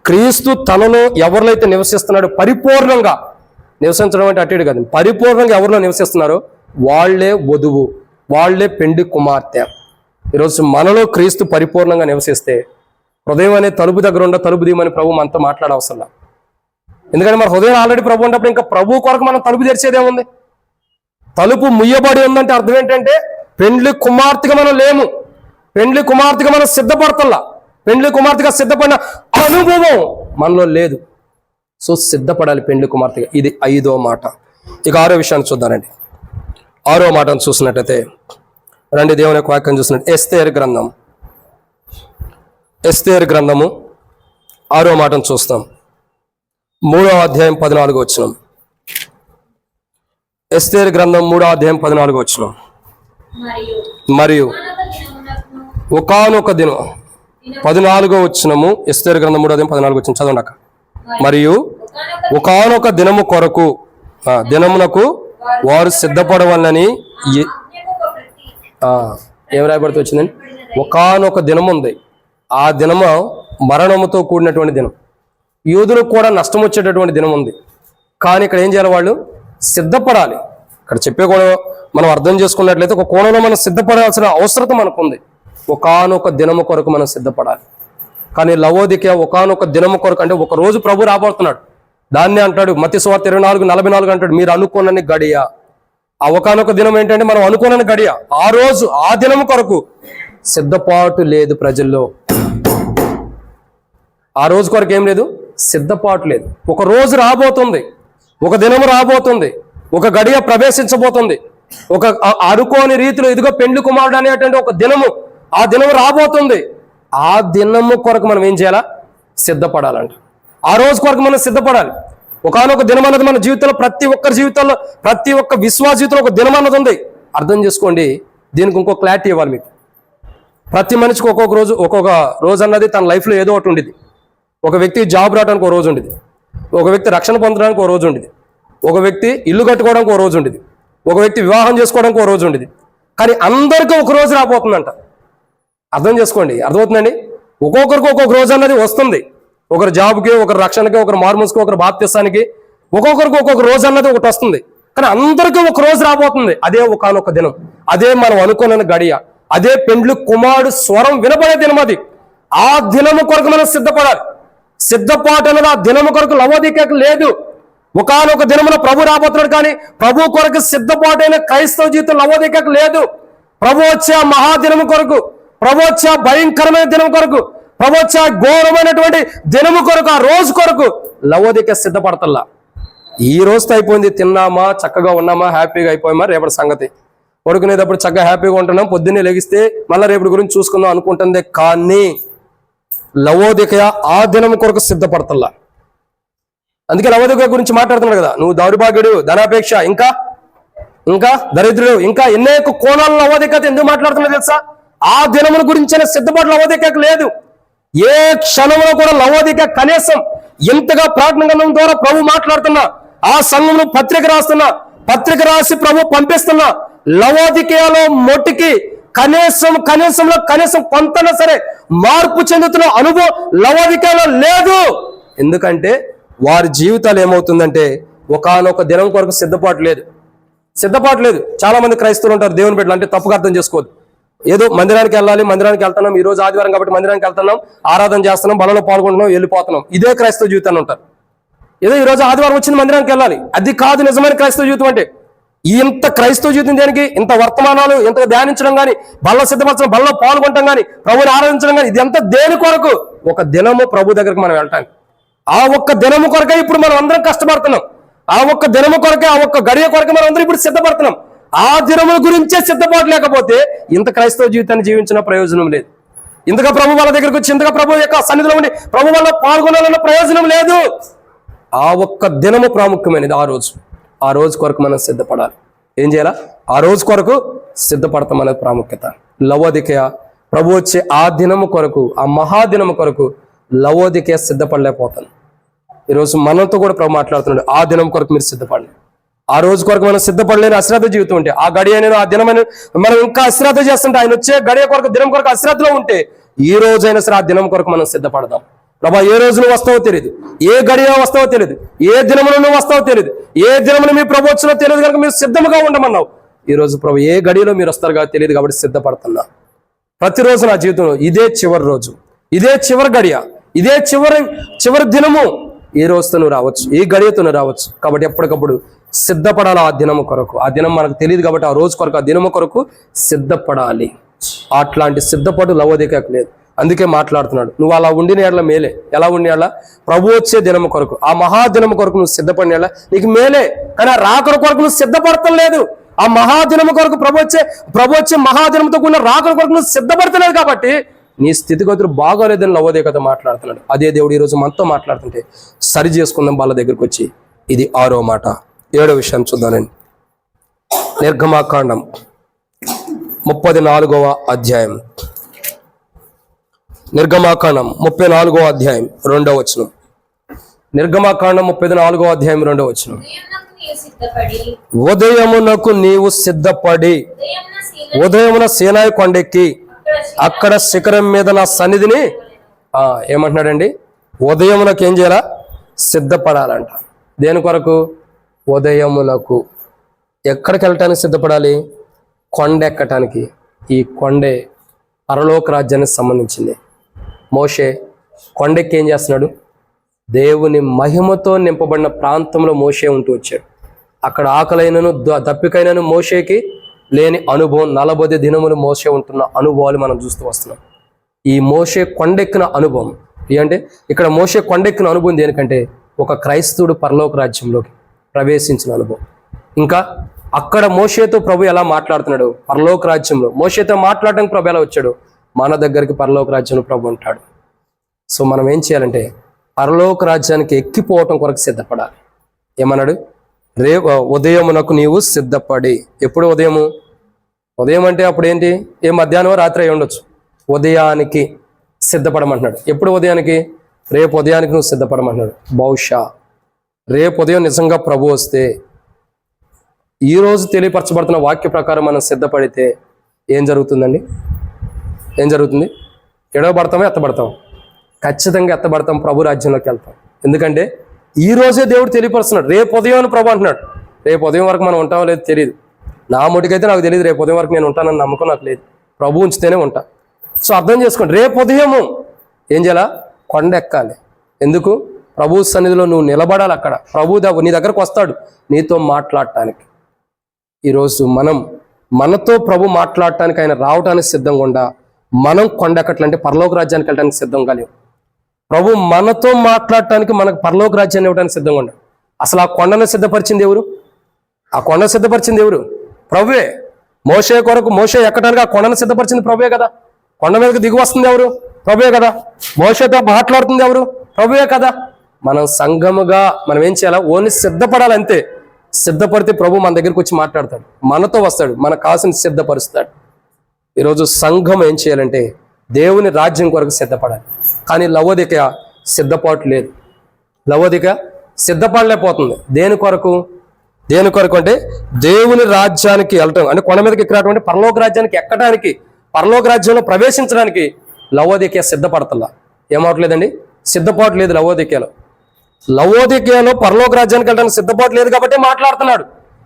క్రీస్తు తనలో ఎవరినైతే నివసిస్తున్నాడో పరిపూర్ణంగా నివసించడం అంటే అట్టేడు కాదు, పరిపూర్ణంగా ఎవరిలో నివసిస్తున్నారో వాళ్లే వధువు, వాళ్లే పెండ్లి కుమార్తె. ఈరోజు మనలో క్రీస్తు పరిపూర్ణంగా నివసిస్తే హృదయం అనే తలుపు దగ్గర ఉండ తలుపు తీయమని ప్రభు మనతో మాట్లాడవసరం. ఎందుకంటే మన హృదయం ఆల్రెడీ ప్రభు ఉన్నప్పుడు ఇంకా ప్రభు కొరకు మనం తలుపు తెరిచేదేముంది? తలుపు ముయ్యబడి ఉందంటే అర్థం ఏంటంటే పెండ్లి కుమార్తెగా మనం లేము, పెండ్లి కుమార్తెగా మనం సిద్ధపడతల్లా, పెండ్లి కుమార్తెగా సిద్ధపడిన అనుభవం మనలో లేదు. సో సిద్ధపడాలి పెండ్లి కుమార్తెగా. ఇది 5వ మాట. ఇక 6వ విషయాన్ని చూద్దానండి. 6వ మాటను చూసినట్టయితే రండి దేవుని యొక్క వాక్యం చూసినట్టు ఎస్తేరు గ్రంథము 6వ మాటను చూస్తాం. 3వ అధ్యాయం 14వ వచనం. ఎస్తేరు గ్రంథం 3వ అధ్యాయం 14వ వచనం. మరియు ఒకానొక దినం 14వ వచనము. ఎస్తేరు గ్రంథం 3వ అధ్యాయం 14వ వచనం చదవండి. మరియు ఒకానొక దినము కొరకు దినమునకు వారు సిద్ధపడవాలని ఏం రాయబడుతూ వచ్చిందండి? ఒకానొక దినం ఉంది. ఆ దినము మరణముతో కూడినటువంటి దినం, యూదులకు కూడా నష్టం వచ్చేటటువంటి దినం ఉంది. కానీ ఇక్కడ ఏం చేయాలి? వాళ్ళు సిద్ధపడాలి. ఇక్కడ చెప్పే కూడా మనం అర్థం చేసుకున్నట్లయితే ఒక కోణంలో మనం సిద్ధపడాల్సిన అవసరం మనకుంది. ఒకానొక దినము కొరకు మనం సిద్ధపడాలి. కానీ లవోదికయ ఒకానొక దినము కొరకు అంటే ఒక రోజు ప్రభు రాబోతున్నాడు. దాన్నే అంటాడు మత్తయి సువార్త 24:44 అంటాడు, మీరు అనుకోనని గడియ. ఆ ఒకానొక దినం ఏంటంటే మనం అనుకోనని గడియ. ఆ రోజు ఆ దినము కొరకు సిద్ధపాటు లేదు ప్రజల్లో. ఆ రోజు కొరకు ఏం లేదు? సిద్ధపాటు లేదు. ఒక రోజు రాబోతుంది, ఒక దినము రాబోతుంది, ఒక గడియ ప్రవేశించబోతుంది. ఒక అనుకోని రీతిలో ఇదిగో పెండ్లి కుమారుడు అనేటువంటి ఒక దినము, ఆ దినము రాబోతుంది. ఆ దినము కొరకు మనం ఏం చేయాలా? సిద్ధపడాలంట. ఆ రోజు కొరకు మనం సిద్ధపడాలి. ఒకానొక దినం అన్నది మన జీవితంలో ప్రతి ఒక్కరి జీవితంలో, ప్రతి ఒక్క విశ్వాస జీవితంలో ఒక దినం అన్నది ఉంది. అర్థం చేసుకోండి. దీనికి ఇంకో క్లారిటీ ఇవ్వాలి మీకు. ప్రతి మనిషికి ఒక్కొక్క రోజు అన్నది తన లైఫ్లో ఏదో ఒకటి ఉండేది. ఒక వ్యక్తి జాబ్ రావడానికి ఒక రోజు ఉండేది, ఒక వ్యక్తి రక్షణ పొందడానికి ఒక రోజు ఉండేది, ఒక వ్యక్తి ఇల్లు కట్టుకోవడానికి ఒక రోజు ఉండేది, ఒక వ్యక్తి వివాహం చేసుకోవడానికి ఒక రోజు ఉండేది. కానీ అందరికీ ఒక రోజు రాబోతుందంట. అర్థం చేసుకోండి, అర్థమవుతుందండి? ఒక్కొక్కరికి ఒక్కొక్క రోజు అన్నది వస్తుంది. ఒకరు జాబ్కి, ఒకరు రక్షణకి, ఒకరు మార్మల్స్కి, ఒకరు బాప్తిస్తానికి, ఒక్కొక్కరికి ఒక్కొక్క రోజు అన్నది ఒకటి వస్తుంది. కానీ అందరికీ ఒక రోజు రాబోతుంది. అదే ఒకానొక దినం, అదే మనం అనుకున్న గడియ, అదే పెండ్లి కుమారుడు స్వరం వినపడే దినం. అది ఆ దినము కొరకు మనం సిద్ధపడాలి. సిద్ధపాటు అన్నది ఆ దినము కొరకు లవోదికకు లేదు. ఒకానొక దినమున ప్రభు రాబోతున్నాడు, కానీ ప్రభు కొరకు సిద్ధపాటు అయిన క్రైస్తవ జీవితం లవోదికకు లేదు. ప్రభు వచ్చే ఆ మహాదినము కొరకు, ప్రభు వచ్చే ఆ భయంకరమైన దినం కొరకు, ప్రభు వచ్చే ఆ ఘోరమైనటువంటి దినము కొరకు, ఆ రోజు కొరకు లవోదిక సిద్ధపడతల్లా. ఈ రోజుతో అయిపోయింది. తిన్నామా, చక్కగా ఉన్నామా, హ్యాపీగా అయిపోయామా, రేపటి సంగతి. పడుకునేటప్పుడు చక్కగా హ్యాపీగా ఉంటున్నాం, పొద్దున్నే లెగిస్తే మళ్ళీ రేపటి గురించి చూసుకుందాం అనుకుంటుందే. కానీ లవోదిక ఆ దినం కొరకు సిద్ధపడతల్లా. అందుకే లవోదిక గురించి మాట్లాడుతున్నాడు కదా, నువ్వు దౌర్భాగ్యుడు, ధనాపేక్ష, ఇంకా దరిద్రుడు, ఇంకా ఎన్నేక కోణాలను లవోదిక ఎందుకు మాట్లాడుతున్నా తెలుసా? ఆ దినముల గురించిన సిద్ధపాటు లవోదికకు లేదు. ఏ క్షణంలో కూడా లవోదిక కనీసం ఎంతగా ప్రార్థన గ్రంథం ద్వారా ప్రభు మాట్లాడుతున్నా, ఆ సంఘంలో పత్రిక రాస్తున్నా, పత్రిక రాసి ప్రభు పంపిస్తున్నా, లవోదికలో మొట్టికి కనీసం కొంతనా సరే మార్పు చెందుతున్న అనుభవం లవోదికలో లేదు. ఎందుకంటే వారి జీవితాలు ఏమవుతుందంటే ఒకానొక దినం కొరకు సిద్ధపాటు లేదు. చాలా మంది క్రైస్తవులు ఉంటారు, దేవుని బిడ్డలు అంటే తప్పుగా అర్థం చేసుకోవద్దు. ఏదో మందిరానికి వెళ్ళాలి, మందిరానికి వెళ్తున్నాం, ఈ రోజు ఆదివారం కాబట్టి మందిరానికి వెళ్తున్నాం, ఆరాధన చేస్తున్నాం, బలలో పాల్గొంటున్నాం, వెళ్ళిపోతున్నాం, ఇదే క్రైస్తవ జీవితాన్ని ఉంటారు. ఏదో ఈ రోజు ఆదివారం వచ్చింది మందిరానికి వెళ్ళాలి, అది కాదు నిజమైన క్రైస్తవ జీవితం అంటే. ఇంత క్రైస్తవ జీవితం దేనికి? ఇంత వర్తమానాలు, ఇంత ధ్యానించడం కానీ, బల్ల సిద్ధపరచడం, బలలో పాల్గొనడం కానీ, ప్రభుని ఆరాధించడం కానీ, ఇది ఎంత దేని కొరకు? ఒక దినము ప్రభు దగ్గరికి మనం వెళ్ళటానికి. ఆ ఒక్క దినము కొరకే ఇప్పుడు మనం అందరం కష్టపడుతున్నాం. ఆ ఒక్క దినము కొరకే, ఆ ఒక్క గడియ కొరకే మనం అందరం ఇప్పుడు సిద్ధపడుతున్నాం. ఆ దినముల గురించే సిద్ధపాటు లేకపోతే ఇంత క్రైస్తవ జీవితాన్ని జీవించిన ప్రయోజనం లేదు. ఇంతగా ప్రభు వాళ్ళ దగ్గరికి వచ్చి, ఇంతగా ప్రభు యొక్క సన్నిధిలో ఉండి ప్రభు వల్ల పాల్గొనాలన్న ప్రయోజనం లేదు. ఆ ఒక్క దినము ప్రాముఖ్యమైనది. ఆ రోజు కొరకు మనం సిద్ధపడాలి. ఏం చేయాలా? ఆ రోజు కొరకు సిద్ధపడతాం అనేది ప్రాముఖ్యత. లవోదికయ ప్రభు వచ్చే ఆ దినము కొరకు, ఆ మహాదినము కొరకు లవోదికయ సిద్ధపడలేకపోతాను. ఈరోజు మనతో కూడా ప్రభు మాట్లాడుతున్నాడు, ఆ దినం కొరకు మీరు సిద్ధపడలేదు. ఆ రోజు కొరకు మనం సిద్ధపడలేని అశ్రద్ధ జీవితం ఉంటే, ఆ గడియ ఆ దినమైన మనం ఇంకా అశ్రద్ధ చేస్తుంటే, ఆయన వచ్చే గడియ కొరకు, దినం కొరకు అశ్రద్ధలో ఉంటే, ఈ రోజైనా సరే ఆ దినం కొరకు మనం సిద్ధపడదాం. ప్రభా ఏ రోజు నువ్వు వస్తావో తెలియదు, ఏ గడియ వస్తావో తెలియదు, ఏ దినమును నువ్వు వస్తావో తెలియదు, ఏ దినమును మీ ప్రభు వచ్చినో తెలియదు కనుక మీరు సిద్ధముగా ఉండమన్నావు. ఈ రోజు ప్రభు ఏ గడియలో మీరు వస్తారు కాబట్టి తెలియదు, కాబట్టి సిద్ధపడుతున్నా. ప్రతిరోజు నా జీవితంలో ఇదే చివరి రోజు, ఇదే చివరి గడియ, ఇదే చివరి దినము. ఏ రోజుతో నువ్వు రావచ్చు, ఏ గడియతో నువ్వు రావచ్చు. కాబట్టి ఎప్పటికప్పుడు సిద్ధపడాలి ఆ దినము కొరకు. ఆ దినం మనకు తెలియదు కాబట్టి ఆ రోజు కొరకు, ఆ దినము కొరకు సిద్ధపడాలి. అట్లాంటి సిద్ధపడు లవోదికకు లేదు. అందుకే మాట్లాడుతున్నాడు, నువ్వు అలా ఉండిన ఏళ్ళ మేలే. ఎలా ఉండి ఏళ్ళ? ప్రభు వచ్చే దినము కొరకు, ఆ మహాదినము కొరకు నువ్వు సిద్ధపడిన ఏళ్ళ నీకు మేలే. కానీ ఆ రాకడ కొరకు నువ్వు సిద్ధపడటం లేదు. ఆ మహాదినము కొరకు, ప్రభు వచ్చే మహాదినంతో కూడిన రాకడ కొరకు నువ్వు సిద్ధపడతలేదు. కాబట్టి నీ స్థితిగతులు బాగోలేదని లవోదికతో మాట్లాడుతున్నాడు. అదే దేవుడు ఈరోజు మనతో మాట్లాడుతుంటే సరి చేసుకుందాం వాళ్ళ దగ్గరికి వచ్చి. ఇది 6వ మాట. 7వ విషయం చూద్దానండి. నిర్గమాకాండం 34వ అధ్యాయం. నిర్గమాకాండం 34వ అధ్యాయం 2వ వచనం. నిర్గమాకాండం 34వ అధ్యాయం 2వ వచనం. ఉదయమునకు నీవు సిద్ధపడి ఉదయమున సీనాయి కొండెక్కి అక్కడ శిఖరం మీద నా సన్నిధిని ఏమంటున్నాడండి? ఉదయమునకు ఏం చేయాలా? సిద్ధపడాలంట. దేని కొరకు? ఉదయమునకు. ఎక్కడికి వెళ్ళటానికి సిద్ధపడాలి? కొండ ఎక్కటానికి. ఈ కొండే పరలోక రాజ్యానికి సంబంధించింది. మోషే కొండెక్కి ఏం చేస్తున్నాడు? దేవుని మహిమతో నింపబడిన ప్రాంతంలో మోషే ఉంటూ వచ్చాడు. అక్కడ ఆకలైనను దప్పికైనను మోషేకి లేని అనుభవం. 40 దినములు మోషే ఉంటున్న అనుభవాలు మనం చూస్తూ వస్తున్నాం. ఈ మోషే కొండెక్కిన అనుభవం ఏంటంటే, ఇక్కడ మోషే కొండెక్కిన అనుభవం దేనికంటే, ఒక క్రైస్తవుడు పరలోక రాజ్యంలోకి ప్రవేశించిన అనుభవం. ఇంకా అక్కడ మోషేతో ప్రభు ఎలా మాట్లాడుతున్నాడు? పరలోక రాజ్యంలో మోషేతో మాట్లాడడానికి ప్రభు ఎలా వచ్చాడు? మన దగ్గరికి పరలోక రాజ్యంలో ప్రభు ఉంటాడు. సో మనం ఏం చేయాలంటే పరలోక రాజ్యానికి ఎక్కిపోవటం కొరకు సిద్ధపడాలి. ఏమన్నాడు? ఉదయమునకు నీవు సిద్ధపడి. ఎప్పుడు ఉదయము? ఉదయం అంటే అప్పుడు ఏంటి? ఏ మధ్యాహ్నం రాత్రి అయి ఉండొచ్చు. ఉదయానికి సిద్ధపడమంటున్నాడు. ఎప్పుడు ఉదయానికి? రేపు ఉదయానికి నువ్వు సిద్ధపడమంటున్నాడు. బహుశా రేపు ఉదయం నిజంగా ప్రభు వస్తే, ఈరోజు తెలియపరచబడుతున్న వాక్య ప్రకారం మనం సిద్ధపడితే ఏం జరుగుతుందండి? ఏం జరుగుతుంది? ఎడవబడతామా? ఎత్తబడతాం? ఖచ్చితంగా ఎత్తబడతాం. ప్రభు రాజ్యంలోకి వెళ్తాం. ఎందుకంటే ఈ రోజే దేవుడు తెలియపరుస్తున్నాడు. రేపు ఉదయం అని ప్రభు అంటున్నాడు. రేపు ఉదయం వరకు మనం ఉంటామో లేదు తెలియదు. నా ముటికైతే నాకు తెలియదు. రేపు ఉదయం వరకు నేను ఉంటానని నమ్మకం నాకు లేదు. ప్రభు ఉంచితేనే ఉంటా. సో అర్థం చేసుకోండి, రేపు ఉదయము ఏం చేయాలా? కొండ ఎక్కాలి. ఎందుకు? ప్రభు సన్నిధిలో నువ్వు నిలబడాలి. అక్కడ ప్రభు నీ దగ్గరకు వస్తాడు నీతో మాట్లాడటానికి. ఈరోజు మనతో ప్రభు మాట్లాడటానికి, ఆయన రావడానికి సిద్ధంగా ఉండా. మనం కొండ ఎక్కట్లంటే పరలోక రాజ్యానికి వెళ్ళడానికి సిద్ధంగా లేవు. ప్రభు మనతో మాట్లాడటానికి, మనకు పరలోక రాజ్యాన్ని ఇవ్వడానికి సిద్ధంగా ఉండాలి. అసలు ఆ కొండను సిద్ధపరిచింది ఎవరు? ఆ కొండ సిద్ధపరిచింది ఎవరు? ప్రభువే. మోషే కొరకు, మోషే ఎక్కడానికి ఆ కొండను సిద్ధపరిచింది ప్రభువే కదా. కొండ మీదకి దిగి వస్తుంది ఎవరు? ప్రభువే కదా. మోషేతో మాట్లాడుతుంది ఎవరు? ప్రభువే కదా. మనం సంఘముగా మనం ఏం చేయాలా? ఓన్లీ సిద్ధపడాలి అంతే. సిద్ధపడితే ప్రభు మన దగ్గరికి వచ్చి మాట్లాడతాడు, మనతో వస్తాడు, మనకు కావాల్సిన సిద్ధపరుస్తాడు. ఈరోజు సంఘం ఏం చేయాలంటే దేవుని రాజ్యం కొరకు సిద్ధపడాలి. కానీ లవోదిక సిద్ధపాటు లేదు. లవోదిక సిద్ధపడలేకపోతుంది. దేని కొరకు? దేని కొరకు అంటే దేవుని రాజ్యానికి వెళ్ళటం, అంటే కొండ మీదకి ఎక్కినటువంటి పరలోక రాజ్యానికి ఎక్కడానికి, పరలోక రాజ్యంలో ప్రవేశించడానికి లవోదిక సిద్ధపడతల్లా. ఏమవట్లేదండి? సిద్ధపాటు లేదు లవోదికలో. లవోదికలో పరలోక రాజ్యానికి వెళ్ళడానికి సిద్ధపాటు లేదు కాబట్టి మాట్లాడుతున్నాడు.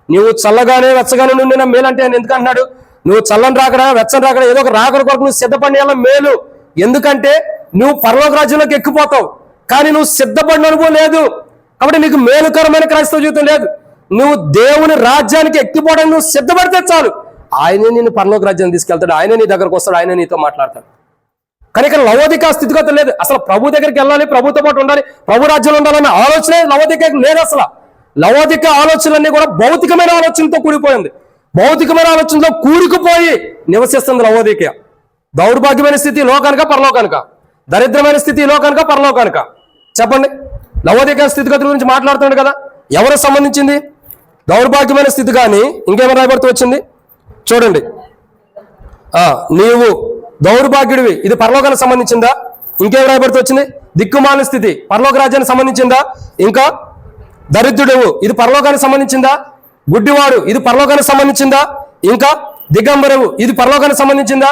నువ్వు చల్లగానే వెచ్చగానే నుండిన మేలంటే ఆయన ఎందుకు అంటున్నాడు? నువ్వు చల్లని రాకడా వెచ్చని రాకడా ఏదో ఒక రాకడ కొరకు నువ్వు సిద్ధపడిన మేలు. ఎందుకంటే నువ్వు పరలోక రాజ్యంలోకి ఎక్కిపోతావు, కానీ నువ్వు సిద్ధపడిన అనుభవం లేదు. కాబట్టి నీకు మేలుకరమైన క్రైస్తవ జీవితం లేదు. నువ్వు దేవుని రాజ్యానికి ఎక్కిపోవడానికి నువ్వు సిద్ధపడితే చాలు, ఆయనే నిన్ను పరలోక రాజ్యాన్ని తీసుకెళ్తాడు. ఆయనే నీ దగ్గరకు వస్తాడు, ఆయనే నీతో మాట్లాడతాడు. కానీ ఇక్కడ లవోదిక స్థితిగత లేదు. అసలు ప్రభు దగ్గరికి వెళ్ళాలి, ప్రభుతో పాటు ఉండాలి, ప్రభు రాజ్యంలో ఉండాలన్న ఆలోచనే లవోదిక లేదు. అసలు లవోదిక ఆలోచనలన్నీ కూడా భౌతికమైన ఆలోచనతో కూడిపోయింది. భౌతికమైన ఆలోచనతో కూరుకుపోయి నివసిస్తుంది లవోదిక. దౌర్భాగ్యమైన స్థితి లోకానిక పరలోకానిక? దరిద్రమైన స్థితి లోకానిక పరలోకానిక? చెప్పండి. లవోదిక స్థితిగతుల గురించి మాట్లాడుతున్నాడు కదా. ఎవరికి సంబంధించింది? దౌర్భాగ్యమైన స్థితి. కానీ ఇంకేమైనా రాయబడుతూ వచ్చింది చూడండి. నీవు దౌర్భాగ్యుడివి, ఇది పరలోకానికి సంబంధించిందా? ఇంకేం రాయబడుతూ వచ్చింది? దిక్కుమాలిన స్థితి పరలోక రాజ్యానికి సంబంధించిందా? ఇంకా దరిద్రుడు, ఇది పరలోకానికి సంబంధించిందా? గుడ్డివాడు, ఇది పరలోకానికి సంబంధించిందా? ఇంకా దిగంబరవు, ఇది పరలోకానికి సంబంధించిందా?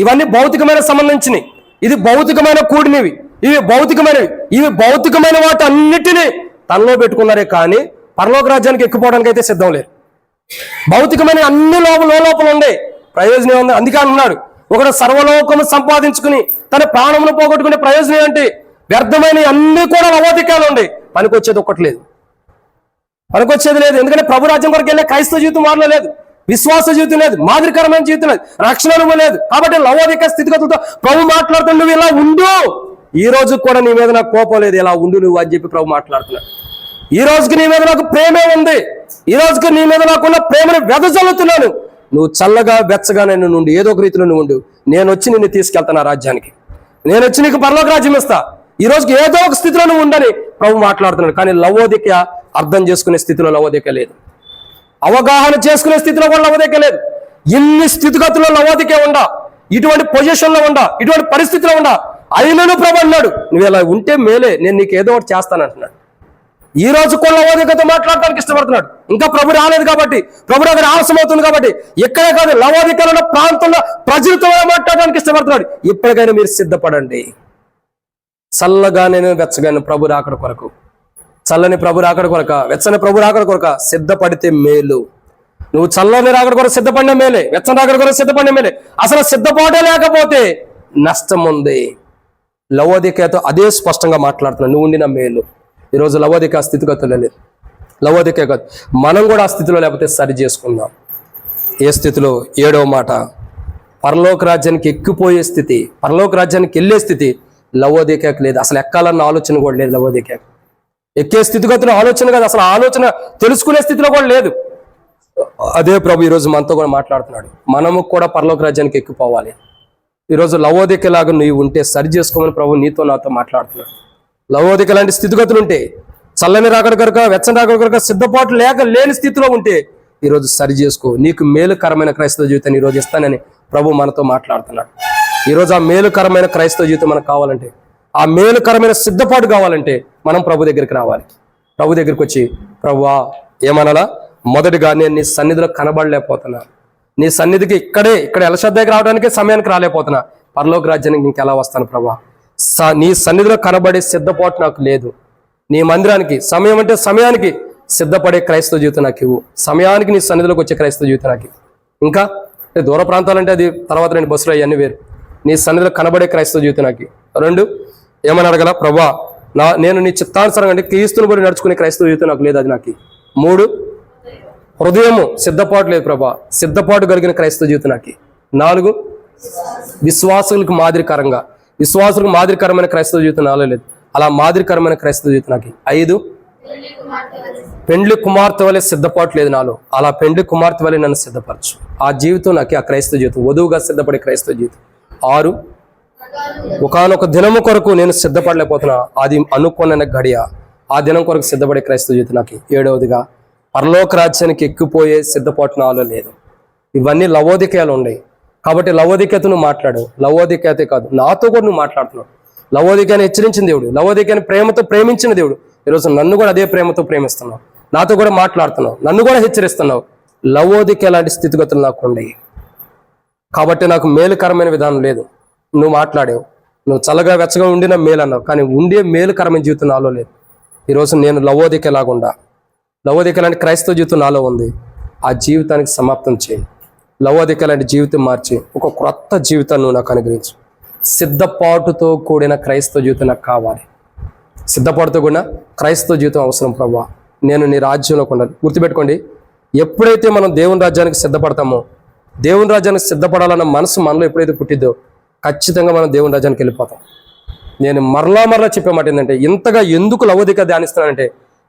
ఇవన్నీ భౌతికమైన సంబంధించినవి. ఇది భౌతికమైన కూడినవి, ఇవి భౌతికమైనవి. ఇవి భౌతికమైన వాటి అన్నిటినీ తనలో పెట్టుకున్నారే కానీ పరలోక రాజ్యానికి ఎక్కిపోవడానికి అయితే సిద్ధం లేదు. భౌతికమైన అన్ని లోపల ఉండే ప్రయోజనం ఉంది. అందుకే అన్నాడు, ఒకడు సర్వలోకము సంపాదించుకుని తన ప్రాణమును పోగొట్టుకునే ప్రయోజనం ఏంటి? వ్యర్థమైన అన్ని కూడా లవోదికాలు ఉండి పనికొచ్చేది ఒక్కటి లేదు, పనికొచ్చేది లేదు. ఎందుకంటే ప్రభు రాజ్యం కొరకు వెళ్ళే క్రైస్తవ జీవితం వారిలో లేదు, విశ్వాస జీవితం లేదు, మాదిరికరమైన జీవితం లేదు, రక్షణ అనుభవం లేదు. కాబట్టి లవోదిక స్థితిగతులతో ప్రభు మాట్లాడుతూ నువ్వు ఇలా ఉండు, ఈ రోజు కూడా నీ మీద నాకు కోపం లేదు, ఇలా ఉండు నువ్వు అని చెప్పి ప్రభు మాట్లాడుతున్నాడు. ఈ రోజుకి నీ మీద నాకు ప్రేమే ఉంది, ఈ రోజుకి నీ మీద నాకున్న ప్రేమను వెదజల్లుతున్నాను, నువ్వు చల్లగా వెచ్చగా నేను నుండి ఏదో ఒక రీతిలో నువ్వు ఉండు, నేను వచ్చి నిన్ను తీసుకెళ్తాను ఆ రాజ్యానికి, నేను వచ్చి నీకు పరలోక రాజ్యం ఇస్తా, ఈ రోజుకి ఏదో ఒక స్థితిలో నువ్వు ఉండని ప్రభు మాట్లాడుతున్నాడు. కానీ లవోదిక అర్థం చేసుకునే స్థితిలో లవోదిక లేదు, అవగాహన చేసుకునే స్థితిలో కూడా లవోదిక లేదు. ఇన్ని స్థితిగతుల్లో లవోదిక ఉండా, ఇటువంటి పొజిషన్లో ఉండా, ఇటువంటి పరిస్థితిలో ఉండా, అయినను ప్రభు అన్నాడు నువ్వు ఇలా ఉంటే మేలే, నేను నీకు ఏదో ఒకటి చేస్తాను అంటున్నాడు. ఈ రోజు కూడా లవోదికతో మాట్లాడటానికి ఇష్టపడుతున్నాడు. ఇంకా ప్రభు రాలేదు కాబట్టి, ప్రభు దగ్గర ఆలస్యం అవుతుంది కాబట్టి, ఎక్కడే కాదు లవోదికలో ఉన్న ప్రాంతంలో ప్రజలతో మాట్లాడడానికి ఇష్టపడుతున్నాడు. ఇప్పటికైనా మీరు సిద్ధపడండి, చల్లగా నేను వెచ్చగాను ప్రభు రాకడ కొరకు, చల్లని ప్రభు రాకడ కొరక, వెచ్చని ప్రభు రాకడ కొరక సిద్ధపడితే మేలు. నువ్వు చల్లని రాకడ కొరకు సిద్ధపడిన మేలే, వెచ్చని రాకడ కొరకు సిద్ధపడిన మేలే. అసలు సిద్ధపాటే లేకపోతే నష్టం ఉంది. లవోదికతో అదే స్పష్టంగా మాట్లాడుతున్నాడు, నువ్వు ఉండిన మేలు. ఈరోజు లవోదిక స్థితిగతుల్లో లేదు, లవోదిక కాదు, మనం కూడా ఆ స్థితిలో లేకపోతే సరి చేసుకుందాం. ఏ స్థితిలో? 7వ మాట, పరలోక రాజ్యానికి ఎక్కిపోయే స్థితి, పరలోక రాజ్యానికి వెళ్ళే స్థితి లవోదికకు లేదు. అసలు ఎక్కాలన్న ఆలోచన కూడా లేదు లవోదికకు. ఎక్కే స్థితిగతుల ఆలోచన కాదు, అసలు ఆలోచన తెలుసుకునే స్థితిలో కూడా లేదు. అదే ప్రభు ఈరోజు మనతో కూడా మాట్లాడుతున్నాడు, మనము కూడా పరలోక రాజ్యానికి ఎక్కిపోవాలి. ఈరోజు లవోదిక లాగా నువ్వు ఉంటే సరి చేసుకోమని ప్రభు నీతో నాతో మాట్లాడుతున్నాడు. లవోదిక లాంటి స్థితిగతులు ఉంటే, చల్లని రాకడ కొరక, వెచ్చని రాకడ కొరక సిద్ధపాటు లేని స్థితిలో ఉంటే ఈరోజు సరి చేసుకో, నీకు మేలుకరమైన క్రైస్తవ జీవితాన్ని ఈరోజు ఇస్తానని ప్రభు మనతో మాట్లాడుతున్నాడు. ఈరోజు ఆ మేలుకరమైన క్రైస్తవ జీవితం మనకు కావాలంటే, ఆ మేలుకరమైన సిద్ధపాటు కావాలంటే మనం ప్రభు దగ్గరికి రావాలి. ప్రభు దగ్గరికి వచ్చి, ప్రభువా ఏమనాలా? మొదటిగా నేను నీ సన్నిధిలో కనబడలేకపోతున్నా, నీ సన్నిధికి ఇక్కడ ఎలషద్ దగ్గర రావడానికి సమయానికి రాలేకపోతున్నా, పరలోక రాజ్యానికి ఇంకెలా వస్తాను ప్రభా? నీ సన్నిధిలో కనబడే సిద్ధపాటు నాకు లేదు. నీ మందిరానికి సమయం అంటే సమయానికి సిద్ధపడే క్రైస్తవ జీవితం నాకు ఇవ్వు, సమయానికి నీ సన్నిధిలోకి వచ్చే క్రైస్తవ జీవితం నాకు. ఇంకా దూర ప్రాంతాలంటే అది తర్వాత నేను బస్సులో అవన్నీ వేరు. నీ సన్నిధిలో కనబడే క్రైస్తవ జీవితం నాకు. 2 ఏమని అడగల? ప్రభా నేను నీ చిత్తానుసారంగా అంటే క్రీస్తుని కూడా నడుచుకునే క్రైస్తవ జీవితం నాకు లేదు, అది నాకు. 3 హృదయము సిద్ధపాటు లేదు ప్రభా, సిద్ధపాటు కలిగిన క్రైస్తవ జీవితం నాకు. 4 విశ్వాసులకు మాదిరికరమైన క్రైస్తవ జీవితం నాలో లేదు, అలా మాదిరికరమైన క్రైస్తవ జీవితం నాకు. 5 పెండ్లి కుమార్తె వలె సిద్ధపాటు లేదు నాలో, అలా పెండ్లి కుమార్తె వలె నన్ను సిద్ధపరచు. ఆ జీవితం నాకు, ఆ క్రైస్తవ జీవితం, వధువుగా సిద్ధపడే క్రైస్తవ జీవితం. 6 ఒకానొక దినము కొరకు నేను సిద్ధపడలేకపోతున్నా, అది అనుకున్న గడియ, ఆ దినం కొరకు సిద్ధపడే క్రైస్తవ జీవితం నాకు. 7వదిగా పరలోక రాజ్యానికి ఎక్కిపోయే సిద్ధపాటు నాలో లేదు. ఇవన్నీ లవోదికలు ఉన్నాయి. కాబట్టి లవోదికతో నువ్వు మాట్లాడు, లవోదికతే కాదు నాతో కూడా నువ్వు మాట్లాడుతున్నావు. లవోదికని హెచ్చరించిన దేవుడు, లవోదికని ప్రేమతో ప్రేమించిన దేవుడు, ఈరోజు నన్ను కూడా అదే ప్రేమతో ప్రేమిస్తున్నావు, నాతో కూడా మాట్లాడుతున్నావు, నన్ను కూడా హెచ్చరిస్తున్నావు. లవోదిక లాంటి స్థితిగతులు నాకు ఉన్నాయి. కాబట్టి నాకు మేలుకరమైన విధానం లేదు. నువ్వు మాట్లాడావు, నువ్వు చల్లగా వెచ్చగా ఉండిన మేలు అన్నావు, కానీ ఉండే మేలుకరమైన జీవితం నాలో లేదు. ఈరోజు నేను లవోదిక లాగుండా, లవోదిక లాంటి క్రైస్తవ జీవితం నాలో ఉంది. ఆ జీవితానికి సమాప్తం చేయి. లవోదిక లాంటి జీవితం మార్చి ఒక క్రొత్త జీవితాన్ని నువ్వు నాకు అనుగ్రహించు. సిద్ధపాటుతో కూడిన క్రైస్తవ జీవితం నాకు కావాలి. సిద్ధపాటుతో కూడిన క్రైస్తవ జీవితం అవసరం ప్రభువా. నేను నీ రాజ్యంలో ఉండాలి. గుర్తుపెట్టుకోండి, ఎప్పుడైతే మనం దేవుని రాజ్యానికి సిద్ధపడతామో, దేవుని రాజ్యానికి సిద్ధపడాలన్న మనసు మనలో ఎప్పుడైతే పుట్టిద్దో ఖచ్చితంగా మనం దేవుని రాజ్యానికి వెళ్ళిపోతాం. నేను మరలా చెప్పే మాట ఏంటంటే, ఇంతగా ఎందుకు లవోదిక ధ్యానిస్తున్నానంటే,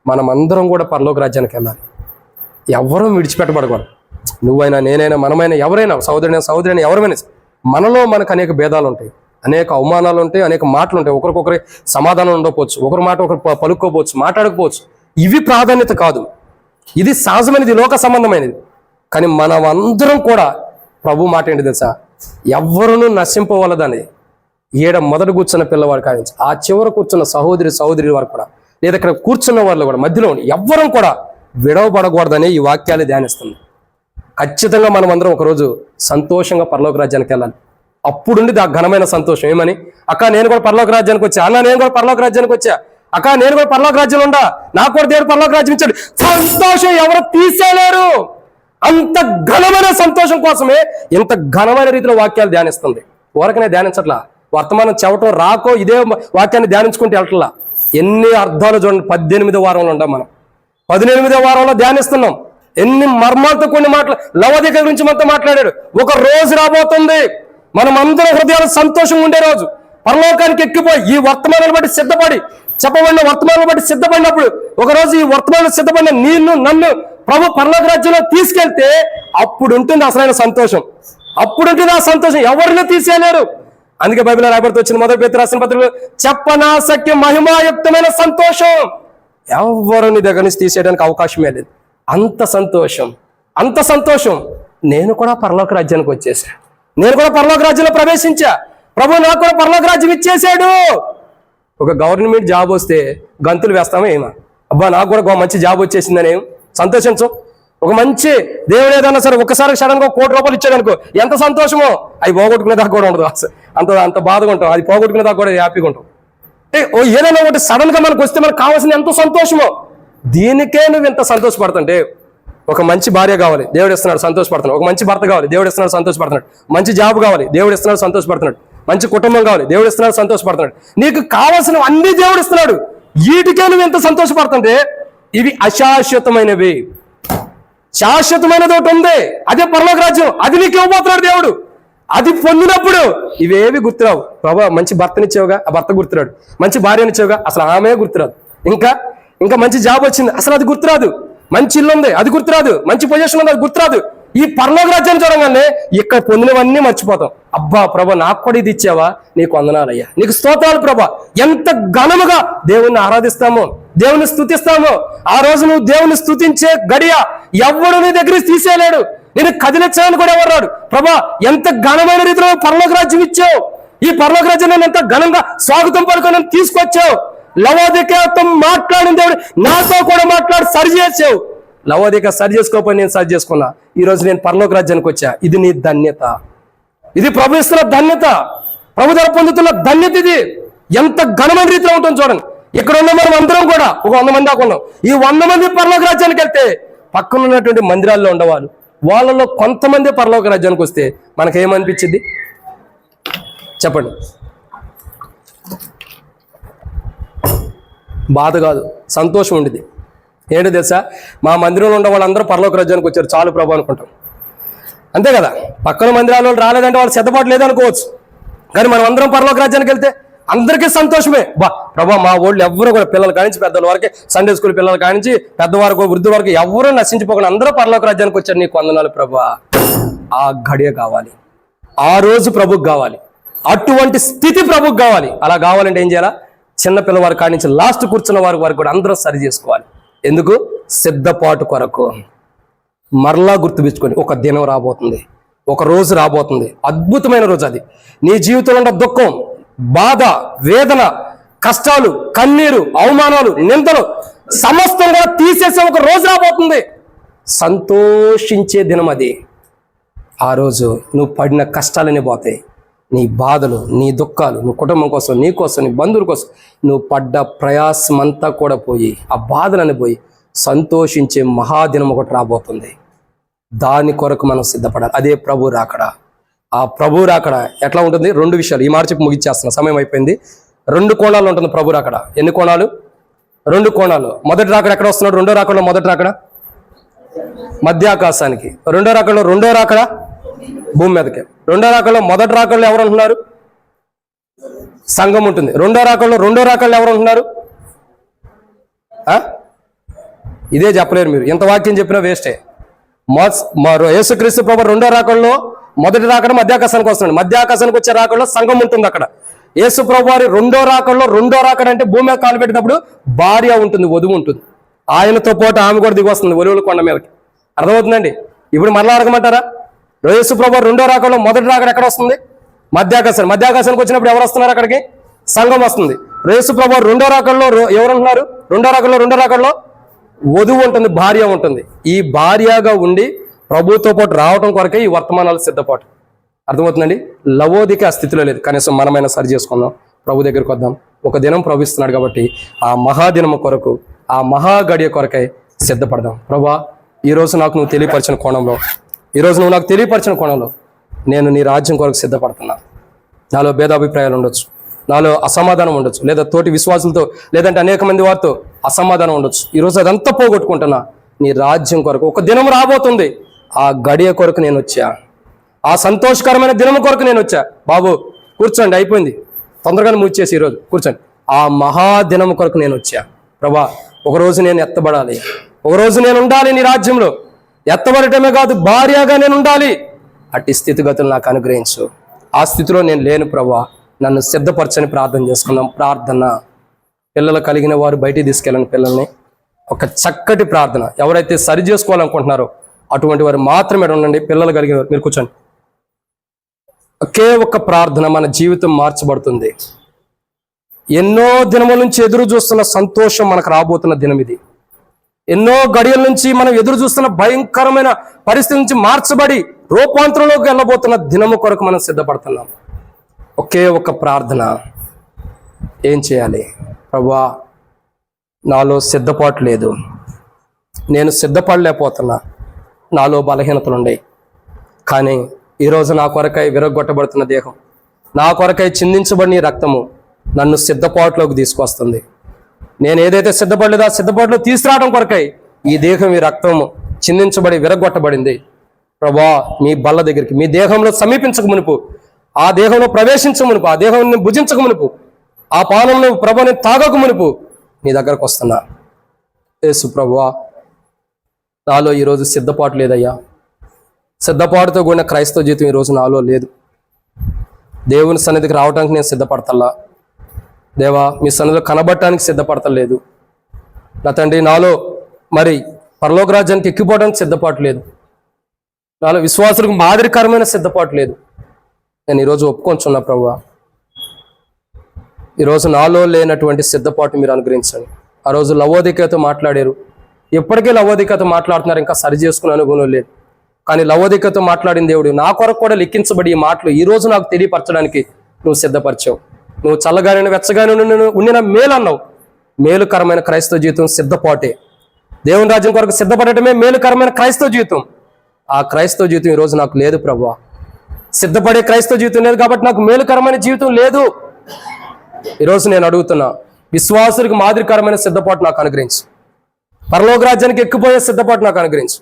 మనం అందరం కూడా పరలోక రాజ్యానికి వెళ్ళాలి. ఎవరూ విడిచిపెట్టబడకూడదు. నువ్వైనా, నేనైనా, మనమైనా, ఎవరైనా, సహోదరుడైనా ఎవరైనా, మనలో మనకు అనేక భేదాలు ఉంటాయి, అనేక అవమానాలు ఉంటాయి, అనేక మాటలు ఉంటాయి. ఒకరికొకరి సమాధానం ఉండకపోవచ్చు, ఒకరి మాట ఒకరు పలుక్కోపోవచ్చు, మాట్లాడకపోవచ్చు. ఇవి ప్రాధాన్యత కాదు, ఇది సహజమైనది, లోక సంబంధమైనది. కానీ మనం అందరం కూడా ప్రభు మాట ఏంటి తెలుసా? ఎవరునూ నశింపవలదని. మొదట కూర్చున్న పిల్లవాడు కానించి ఆ చివర కూర్చున్న సహోదరి వారు కూడా, లేదా ఇక్కడ కూర్చున్న వాళ్ళు కూడా, మధ్యలో ఎవ్వరం కూడా విడవబడకూడదని ఈ వాక్యాలు ధ్యానిస్తుంది. ఖచ్చితంగా మనం అందరం ఒకరోజు సంతోషంగా పరలోక రాజ్యానికి వెళ్ళాలి. అప్పుడుండి ఆ ఘనమైన సంతోషం ఏమని, అక్క నేను కూడా పరలోక రాజ్యానికి వచ్చా, అన్న నేను కూడా పరలోక రాజ్యానికి వచ్చా, అక్క నేను కూడా పరలోక రాజ్యంలో ఉండా, నాకు కూడా దేవుడు పరలోక రాజ్యం ఇచ్చాడు. సంతోషం ఎవరు తీసేలేరు. అంత ఘనమైన సంతోషం కోసమే ఇంత ఘనమైన రీతిలో వాక్యాలు ధ్యానిస్తుంది. ఊరకనే ధ్యానించట్లా, వర్తమానం చెవటం రాకో ఇదే వాక్యాన్ని ధ్యానించుకుంటూ వెళ్ళట్లా. ఎన్ని అర్థాలు చూడండి. 18వ వారంలో ఉంటాం మనం, 18వ వారంలో ధ్యానిస్తున్నాం. ఎన్ని మర్మాలతో కొన్ని మాటలు లవోదిక గురించి మనతో మాట్లాడాడు. ఒక రోజు రాబోతుంది మనం అందరం హృదయాలు సంతోషంగా ఉండే రోజు, పరలోకానికి ఎక్కిపోయి ఈ వర్తమానాన్ని బట్టి సిద్ధపడి, చెప్పబడిన వర్తమానాన్ని బట్టి సిద్ధపడినప్పుడు ఒకరోజు ఈ వర్తమానం సిద్ధపడిన నన్ను ప్రభు పరలోక రాజ్యంలో తీసుకెళ్తే అప్పుడు ఉంటుంది అసలైన సంతోషం. అప్పుడు ఉంటుంది ఆ సంతోషం, ఎవరిని తీసేయలేరు. అందుకే బైబిల్లో రాయబడుతూ వచ్చిన మొదటి పేతురు రాసిన పత్రికలో చెప్పనాశక్య మహిమాయుక్తమైన సంతోషం ఎవరిని దగ్గర నుంచి తీసేయడానికి అవకాశమే లేదు. అంత సంతోషం, అంత సంతోషం. నేను కూడా పరలోక రాజ్యానికి వచ్చేసా, నేను కూడా పరలోక రాజ్యంలో ప్రవేశించా. ప్రభు నాకు కూడా పరలోక రాజ్యం ఇచ్చేసాడు. ఒక గవర్నమెంట్ జాబ్ వస్తే గంతులు వేస్తామా ఏమా? అబ్బా నాకు కూడా మంచి జాబ్ వచ్చేసిందని ఏం సంతోషించం? ఒక మంచి దేవుడు ఏదన్నా సరే ఒక్కసారి సడన్ గా 1 కోటి రూపాయలు ఇచ్చాడు అనుకో, ఎంత సంతోషమో. అవి పోగొట్టుకునే దాకా కూడా ఉండదు, అంత బాధగా ఉంటాం. అది పోగొట్టుకునే దాకా కూడా హ్యాపీగా ఉంటాం. ఏదైనా ఒకటి సడన్ గా మనకు వస్తే మనకు కావాల్సిన ఎంత సంతోషమో. దీనికే నువ్వు ఎంత సంతోషపడుతుంటే, ఒక మంచి భార్య కావాలి, దేవుడు ఇస్తున్నాడు, సంతోషపడుతున్నాడు. ఒక మంచి భర్త కావాలి, దేవుడు ఇస్తున్నాడు, సంతోషపడుతున్నాడు. మంచి జాబ్ కావాలి, దేవుడు ఇస్తున్నాడు, సంతోషపడుతున్నాడు. మంచి కుటుంబం కావాలి, దేవుడు ఇస్తున్నాడు, సంతోషపడుతున్నాడు. నీకు కావాల్సిన అన్ని దేవుడు ఇస్తున్నాడు. వీటికే నువ్వు ఎంత సంతోషపడుతుంటే, ఇవి అశాశ్వతమైనవి. శాశ్వతమైనది ఒకటి ఉంది, అదే పరలోక రాజ్యం. అది నీకు ఇవ్వబోతున్నాడు దేవుడు. అది పొందినప్పుడు ఇవేవి గుర్తురావు. ప్రభా మంచి భర్తనిచ్చావుగా, ఆ భర్త గుర్తురాడు. మంచి భార్యనిచ్చావుగా, అసలు ఆమె గుర్తురాదు. ఇంకా మంచి జాబ్ వచ్చింది, అసలు అది గుర్తురాదు. మంచి ఇల్లు ఉంది, అది గుర్తురాదు. మంచి పొజిషన్ ఉంది, అది గుర్తురాదు. ఈ పరలోక రాజ్యాన్ని చూడగానే ఇక్కడ పొందినవన్నీ మర్చిపోతాం. అబ్బా ప్రభా నాకు కూడా ఇది ఇచ్చావా, నీకు వందనాలయ్యా, నీకు స్తోత్రాలు ప్రభా. ఎంత ఘనముగా దేవుణ్ణి ఆరాధిస్తామో, దేవుని స్తుతిస్తామో. ఆ రోజు నువ్వు దేవుని స్తుతించే గడియ ఎవడు నీ దగ్గర తీసేయలేడు. నేను కదిలించాలని కూడా ఎవరు రాడు. ప్రభా ఎంత ఘనమైన రీతిలో పరలోక రాజ్యం ఇచ్చావు, ఈ పరలోక రాజ్యం నేను ఎంత ఘనంగా స్వాగతం పలుకొని తీసుకొచ్చావు. లవోదికతో మాట్లాడిన దేవుడు నాతో కూడా మాట్లాడి సరి చేసావు. లవోదిక సరి చేసుకోకపోయి నేను సరి చేసుకున్నా. ఈ రోజు నేను పరలోక రాజ్యానికి వచ్చా. ఇది నీ ధన్యత, ఇది ప్రభు ఇస్తున్న ధన్యత, ప్రభు ద్వారా పొందుతున్న ధన్యత. ఇది ఎంత ఘనమైన రీతిలో ఉంటుంది చూడండి. ఇక్కడ ఉన్న మనం అందరం కూడా ఒక 100 మంది దాకా ఉన్నాం. ఈ 100 మంది పరలోక రాజ్యానికి వెళ్తే పక్కన ఉన్నటువంటి మందిరాల్లో ఉండేవాళ్ళు, వాళ్ళలో కొంతమంది పరలోక రాజ్యానికి వస్తే మనకేమనిపించింది చెప్పండి? బాధ కాదు, సంతోషం ఉండేది. ఏంటో తెలుసా, మా మందిరంలో ఉండే వాళ్ళందరూ పరలోక రాజ్యానికి వచ్చారు, చాలు ప్రభు అనుకుంటాం. అంతే కదా. పక్కన మందిరాల వాళ్ళు రాలేదంటే వాళ్ళు సిద్ధపాటు లేదనుకోవచ్చు, కానీ మనం అందరం పరలోక రాజ్యానికి వెళ్తే అందరికీ సంతోషమే. ప్రభా మా వాళ్ళు ఎవరు కూడా, పిల్లలు కానించి పెద్దల వరకే, సండే స్కూల్ పిల్లలు కానించి పెద్దవారు వృద్ధుల వరకు ఎవరు నశించిపోకుండా అందరూ పరలోక రాజ్యానికి వచ్చారు. నీకు వందనాలు ప్రభా. ఆ గడియ కావాలి, ఆ రోజు ప్రభుకు కావాలి, అటువంటి స్థితి ప్రభుకు కావాలి. అలా కావాలంటే ఏం చేయాలా? చిన్న పిల్లవారు కానించి లాస్ట్ కూర్చున్న వారి వరకు కూడా అందరూ సరి చేసుకోవాలి. ఎందుకు? సిద్ధపాటు కొరకు. మరలా గుర్తుపెట్టుకొని, ఒక దినం రాబోతుంది, ఒక రోజు రాబోతుంది, అద్భుతమైన రోజు. అది నీ జీవితంలో ఉన్న దుఃఖం, బాధ, వేదన, కష్టాలు, కన్నీరు, అవమానాలు, నిందలు సమస్తం కూడా తీసేసే ఒక రోజు రాబోతుంది. సంతోషించే దినం అది. ఆ రోజు నువ్వు పడిన కష్టాలనే పోతాయి. నీ బాధలు, నీ దుఃఖాలు, నువ్వు కుటుంబం కోసం, నీ కోసం, నీ బంధువుల కోసం నువ్వు పడ్డ ప్రయాసం అంతా కూడా పోయి, ఆ బాధలని పోయి సంతోషించే మహాదినం ఒకటి రాబోతుంది. దాని కొరకు మనం సిద్ధపడాలి. అదే ప్రభు రాకడ. ఆ ప్రభు రాకడ ఎట్లా ఉంటుంది? 2 విషయాలు ఈ మాట చెప్పి ముగించేస్తున్నా, సమయం అయిపోయింది. 2 కోణాలు ఉంటుంది ప్రభు రాకడ. ఎన్ని కోణాలు? 2 కోణాలు. మొదటి రాకడ ఎక్కడ వస్తున్నాడు? రెండో రాకడలో మొదటి రాకడ మధ్య ఆకాశానికి, రెండో రాకడ భూమి మీదకి. రెండో రాకడలో మొదటి రాకడలో ఎవరు ఉంటున్నారు? సంఘం ఉంటుంది. రెండో రాకడలో ఎవరు ఉంటున్నారు? ఇదే చెప్పలేరు మీరు, ఇంత వాక్యం చెప్పినా వేస్టే. యేసుక్రీస్తు ప్రభు రెండో రాకడలో మొదటి రాకడ మధ్యాకాశానికి వస్తున్నాడు. మధ్యాకాశానికి వచ్చే రాకడలో సంఘం ఉంటుంది. అక్కడ యేసు ప్రభు వారి రెండో రాకడ అంటే భూమి మీద కాలు పెట్టినప్పుడు భార్య ఉంటుంది, వధువు ఉంటుంది. ఆయనతో పాటు ఆమె కూడా దిగి వస్తుంది ఒలివల కొండ మీదకి. అర్థమవుతుందండి? ఇప్పుడు మరలా అడగమంటారా? యేసు ప్రభు రెండో రాకడలో మొదటి రాకడ ఎక్కడ వస్తుంది? మధ్యాకాశానికి వచ్చినప్పుడు ఎవరు వస్తున్నారు? అక్కడికి సంఘం వస్తుంది. యేసు ప్రభు రెండో రాకడలో ఎవరు ఉంటున్నారు? రెండో రాకడలో వధువు ఉంటుంది, భార్య ఉంటుంది. ఈ భార్యగా ఉండి ప్రభుతో పాటు రావటం కొరకే ఈ వర్తమానాలు సిద్ధపాటు. అర్థమవుతుందండి? లవోదిక ఆ స్థితిలో లేదు. కనీసం మనమైనా సరి చేసుకుందాం, ప్రభు దగ్గరికి వద్దాం. ఒక దినం ప్రభు ఇస్తున్నాడు కాబట్టి ఆ మహాదినం కొరకు, ఆ మహాగడియ కొరకై సిద్ధపడదాం. ప్రభా ఈరోజు నాకు నువ్వు తెలియపరిచిన కోణంలో, ఈరోజు నువ్వు నాకు తెలియపరిచిన కోణంలో నేను నీ రాజ్యం కొరకు సిద్ధపడుతున్నా. నాలో భేదాభిప్రాయాలు ఉండొచ్చు, నాలో అసమాధానం ఉండొచ్చు, లేదా తోటి విశ్వాసులతో లేదంటే అనేక మంది వారితో అసమాధానం ఉండొచ్చు. ఈరోజు అదంతా పోగొట్టుకుంటున్నా నీ రాజ్యం కొరకు. ఒక దినం రాబోతుంది, ఆ గడియ కొరకు నేను వచ్చా, ఆ సంతోషకరమైన దినం కొరకు నేను వచ్చా. బాబు కూర్చోండి, అయిపోయింది, తొందరగానే ముచ్చేసి ఈరోజు కూర్చోండి. ఆ మహాదినం కొరకు నేను వచ్చా. ప్రభా, ఒకరోజు నేను ఎత్తబడాలి, ఒకరోజు నేను ఉండాలి నీ రాజ్యంలో. ఎత్తబడటమే కాదు, భార్యగా నేను ఉండాలి. అట్టి స్థితిగతులు నాకు అనుగ్రహించు. ఆ స్థితిలో నేను లేను ప్రభా, నన్ను సిద్ధపరచని ప్రార్థన చేసుకుందాం. ప్రార్థన, పిల్లలు కలిగిన వారు బయటికి తీసుకెళ్ళండి పిల్లల్ని. ఒక చక్కటి ప్రార్థన, ఎవరైతే సరి చేసుకోవాలనుకుంటున్నారో అటువంటి వారు మాత్రమే ఉండండి. పిల్లలు కలిగిన వారు మీరు కూర్చోండి. ఒకే ఒక్క ప్రార్థన మన జీవితం మార్చబడుతుంది. ఎన్నో దినముల నుంచి ఎదురు చూస్తున్న సంతోషం మనకు రాబోతున్న దినం ఇది. ఎన్నో గడియల నుంచి మనం ఎదురు చూస్తున్న భయంకరమైన పరిస్థితి నుంచి మార్చబడి రూపాంతరంలోకి వెళ్ళబోతున్న దినము కొరకు మనం సిద్ధపడుతున్నాం. ఒకే ఒక్క ప్రార్థన, ఏం చేయాలి? ప్రభువా, నాలో సిద్ధపాటు లేదు, నేను సిద్ధపడలేకపోతున్నా, నాలో బలహీనతలు ఉన్నాయి. కానీ ఈరోజు నా కొరకై విరగొట్టబడుతున్న దేహం, నా కొరకై చిందించబడిన రక్తము నన్ను సిద్ధపాటులోకి తీసుకొస్తుంది. నేను ఏదైతే సిద్ధపడలేదో ఆ సిద్ధపాటులో తీసుకురావడం కొరకై ఈ దేహం, ఈ రక్తము చిందించబడి విరగొట్టబడింది. ప్రభా, మీ బల్ల దగ్గరికి, మీ దేహంలో సమీపించక మునుపు, ఆ దేహంలో ప్రవేశించక మునుపు, ఆ దేహాన్ని భుజించక మునుపు, ఆ పానంలో ప్రభుని తాగక మునుపు నీ దగ్గరకు వస్తున్నా. యేసు ప్రభువా, నాలో ఈరోజు సిద్ధపాటు లేదయ్యా. సిద్ధపాటుతో కూడిన క్రైస్తవ జీవితం ఈరోజు నాలో లేదు. దేవుని సన్నిధికి రావడానికి నేను సిద్ధపడతల్లా. దేవా, మీ సన్నిధిలో కనబడటానికి సిద్ధపడతలేదు. నా తండ్రి, నాలో మరి పరలోక రాజ్యానికి ఎక్కిపోవడానికి సిద్ధపాటు లేదు. నాలో విశ్వాసులకు మాదిరికరమైన సిద్ధపాటు లేదు. నేను ఈరోజు ఒప్పుకొంచున్నా ప్రభువా. ఈరోజు నాలో లేనటువంటి సిద్ధపాటు మీరు అనుగ్రహించండి. ఆ రోజు లవోదికతో మాట్లాడారు, ఎప్పటికీ లవోదికతో మాట్లాడుతున్నారు, ఇంకా సరి చేసుకునే అనుభవం లేదు. కానీ లవోదికతో మాట్లాడిన దేవుడు నా కొరకు కూడా లిఖించబడి ఈ మాటలు ఈరోజు నాకు తెలియపరచడానికి నువ్వు సిద్ధపరిచావు. నువ్వు చల్లగానే వెచ్చగానే ఉండిన మేలు అన్నావు. మేలుకరమైన క్రైస్తవ జీవితం సిద్ధపాటే. దేవుని రాజ్యం కొరకు సిద్ధపడటమే మేలుకరమైన క్రైస్తవ జీవితం. ఆ క్రైస్తవ జీవితం ఈరోజు నాకు లేదు ప్రభువా. సిద్ధపడే క్రైస్తవ జీవితం లేదు కాబట్టి నాకు మేలుకరమైన జీవితం లేదు. ఈరోజు నేను అడుగుతున్నా, విశ్వాసులకు మాదిరికరమైన సిద్ధపాటు నాకు అనుగ్రహించు. పరలోక రాజ్యానికి ఎక్కిపోయే సిద్ధపాటు నాకు అనుగ్రహించు.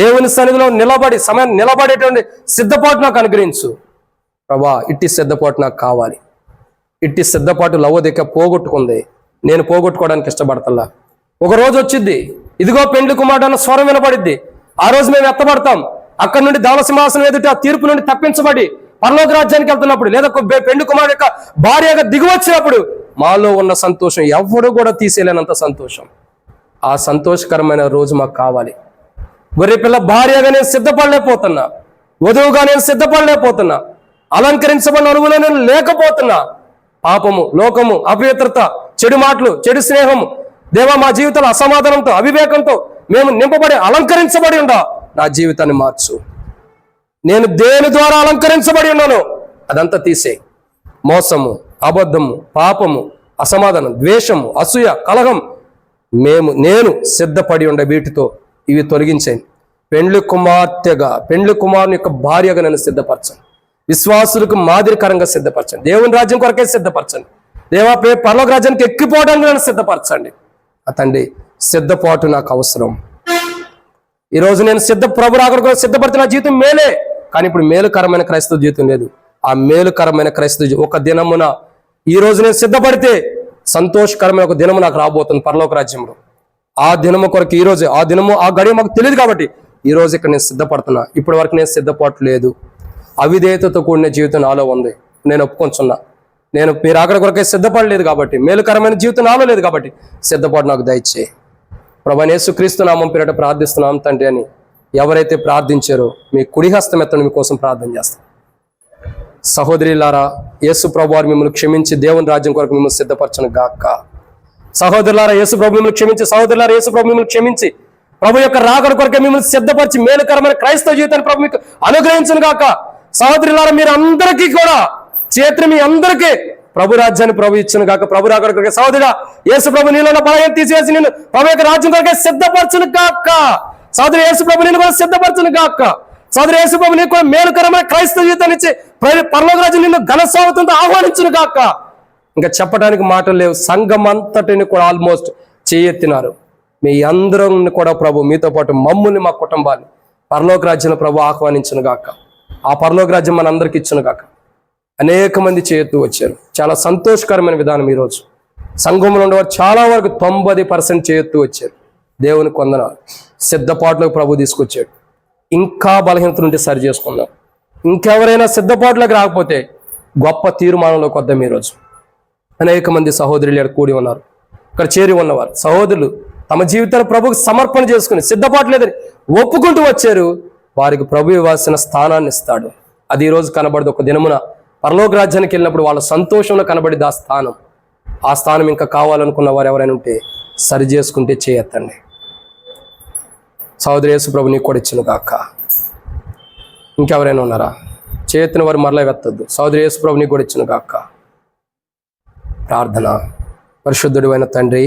దేవుని సన్నిధిలో నిలబడేటువంటి సిద్ధపాటు నాకు అనుగ్రహించు ప్రభా. ఇట్టి సిద్ధపాటు నాకు కావాలి. ఇట్టి సిద్ధపాటు లవోదిక పోగొట్టుకుంది, నేను పోగొట్టుకోవడానికి ఇష్టపడతల్లా. ఒక రోజు వచ్చింది, ఇదిగో పెండ్లి కుమారుడు అన్న స్వరం వినపడిద్ది. ఆ రోజు మేము ఎత్తబడతాం. అక్కడి నుండి ధవళ సింహాసనం ఎదుట ఆ తీర్పు నుండి తప్పించబడి పరలోక రాజ్యానికి వెళ్తున్నప్పుడు, లేదా పెండ్లి కుమారుడు యొక్క భార్యగా దిగివచ్చినప్పుడు మాలో ఉన్న సంతోషం ఎవరు కూడా తీసేయలేనంత సంతోషం. ఆ సంతోషకరమైన రోజు మాకు కావాలి. గొర్రె పిల్ల భార్యగా నేను సిద్ధపడలేకపోతున్నా, వధువుగా నేను సిద్ధపడలేకపోతున్నా, అలంకరించబడిన అనుభవంలో నేను లేకపోతున్నా. పాపము, లోకము, అపవిత్రత, చెడు మాటలు, చెడు స్నేహము, దేవా, మా జీవితంలో అసమాధానంతో, అవివేకంతో మేము నింపబడి అలంకరించబడి ఉండా నా జీవితాన్ని మార్చు. నేను దేని ద్వారా అలంకరించబడి ఉన్నాను అదంతా తీసే. మోసము, అబద్ధము, పాపము, అసమాధానం, ద్వేషము, అసూయ, కలహం, నేను సిద్ధపడి ఉండే వీటితో ఇవి తొలగించాను. పెండ్లి కుమారుని యొక్క భార్యగా నన్ను సిద్ధపరచండి. విశ్వాసులకు మాదిరికరంగా సిద్ధపరచండి. దేవుని రాజ్యం కొరకే సిద్ధపరచండి. దేవా, పరలోక రాజ్యానికి ఎక్కిపోవడానికి నన్ను సిద్ధపరచండి. తండ్రి, సిద్ధపాటు నాకు అవసరం. ఈరోజు నేను ప్రభు రాకడ సిద్ధపడితే నా జీవితం మేలే. కానీ ఇప్పుడు మేలుకరమైన క్రైస్తవ జీవితం లేదు. ఆ మేలుకరమైన క్రైస్తవ జీవితం ఒక దినమున, ఈ రోజు నేను సిద్ధపడితే సంతోషకరమైన ఒక దినము నాకు రాబోతుంది పరలోక రాజ్యంలో. ఆ దినము కొరకు ఈ రోజు, ఆ దినము, ఆ గడియ మాకు తెలియదు కాబట్టి ఈ రోజు ఇక్కడ నేను సిద్ధపడుతున్నా. ఇప్పటి వరకు నేను సిద్ధపాటు లేదు. అవిధేయతతో కూడిన జీవితం నాలో ఉంది. నేను ఒప్పుకొంచున్నా. నేను మీరు అక్కడ కొరకే సిద్ధపడలేదు కాబట్టి, మేలుకరమైన జీవితం నాలో లేదు కాబట్టి సిద్ధపాటు నాకు దయచేయి. ప్రభువా, యేసుక్రీస్తు నామం పేరిట ప్రార్థిస్తున్నాం తండ్రి అని ఎవరైతే ప్రార్థించారో మీ కుడి హస్తం ఎత్తండి, మీకోసం ప్రార్థన చేస్తాం. సహోదరులారా, యేసు ప్రభు వారు మిమ్మల్ని క్షమించి దేవుని రాజ్యం కొరకు మిమ్మల్ని సిద్ధపరచను గాక. సహోదరులారా, యేసు ప్రభు మిమ్మల్ని క్షమించి, సహోదరులారా, యేసు ప్రభు మిమ్మల్ని క్షమించి ప్రభు యొక్క రాకడ కొరకే మిమ్మల్ని సిద్ధపరిచి మేలుకరమైన క్రైస్తవ జీవితాన్ని ప్రభు మీకు అనుగ్రహించను గాక. సహోదరులారా, మీరు అందరికీ కూడా చేతులు మీ అందరికీ ప్రభు రాజ్యాన్ని ప్రభు ఇచ్చును గాక. ప్రభు రాకడ కొరకే సహోదరుడా, యేసు ప్రభు నీలో బలహీనత తీసివేసి నేను ప్రభు యొక్క రాజ్యం కొరకే సిద్ధపరచును గాక. సోదరు యేసు ప్రభు నేను కూడా సిద్ధపరచును గాక. సోదరు యేసు ప్రభు నీకు కూడా మేలుకరమైన క్రైస్తవ జీవితాన్ని ఇచ్చి పరలోక రాజ్యం నిన్ను ఘనస్వాగతంతో ఆహ్వానించును గాక. ఇంకా చెప్పడానికి మాటలు లేవు. సంఘం అంతటిని కూడా ఆల్మోస్ట్ చేయెత్తినారు. మీ అందరం కూడా ప్రభు మీతో పాటు మమ్ముని, మా కుటుంబాన్ని పరలోక రాజ్యంలో ప్రభు ఆహ్వానించును గాక. ఆ పరలోక రాజ్యం మన అందరికి ఇచ్చును గాక. అనేక మంది చేయొత్తు వచ్చారు. చాలా సంతోషకరమైన విధానం. ఈరోజు సంఘంలో ఉండేవారు చాలా వరకు 90% చేయొత్తు వచ్చారు. దేవుని కొందనాలు. సిద్ధపాటులోకి ప్రభు తీసుకొచ్చాడు. ఇంకా బలహీనతలు ఉంటే సరి చేసుకుందాం. ఇంకెవరైనా సిద్ధపాటులోకి రాకపోతే గొప్ప తీర్మానంలోకి వద్దాం. ఈరోజు అనేక మంది సహోదరులు ఇక్కడ కూడి ఉన్నారు. ఇక్కడ చేరి ఉన్నవారు సహోదరులు తమ జీవితాన్ని ప్రభుకు సమర్పణ చేసుకుని సిద్ధపాటు లేదని ఒప్పుకుంటూ వచ్చారు. వారికి ప్రభు ఇవ్వాల్సిన స్థానాన్ని ఇస్తాడు. అది ఈరోజు కనబడదు. ఒక దినమున పరలోక రాజ్యానికి వెళ్ళినప్పుడు వాళ్ళ సంతోషంలో కనబడిది ఆ స్థానం. ఆ స్థానం ఇంకా కావాలనుకున్న వారు ఎవరైనా ఉంటే సరి చేసుకుంటే చేయెత్తండి. సహోదరి యేసు ప్రభు నీకు కూడా ఇచ్చును గాక. ఇంకెవరైనా ఉన్నారా? చేయెత్తిన వారు మరలా వెత్తద్దు. సహోదరి యేసు ప్రభు నీకు కూడా ఇచ్చును గాక. ప్రార్థన. పరిశుద్ధుడు అయిన తండ్రి,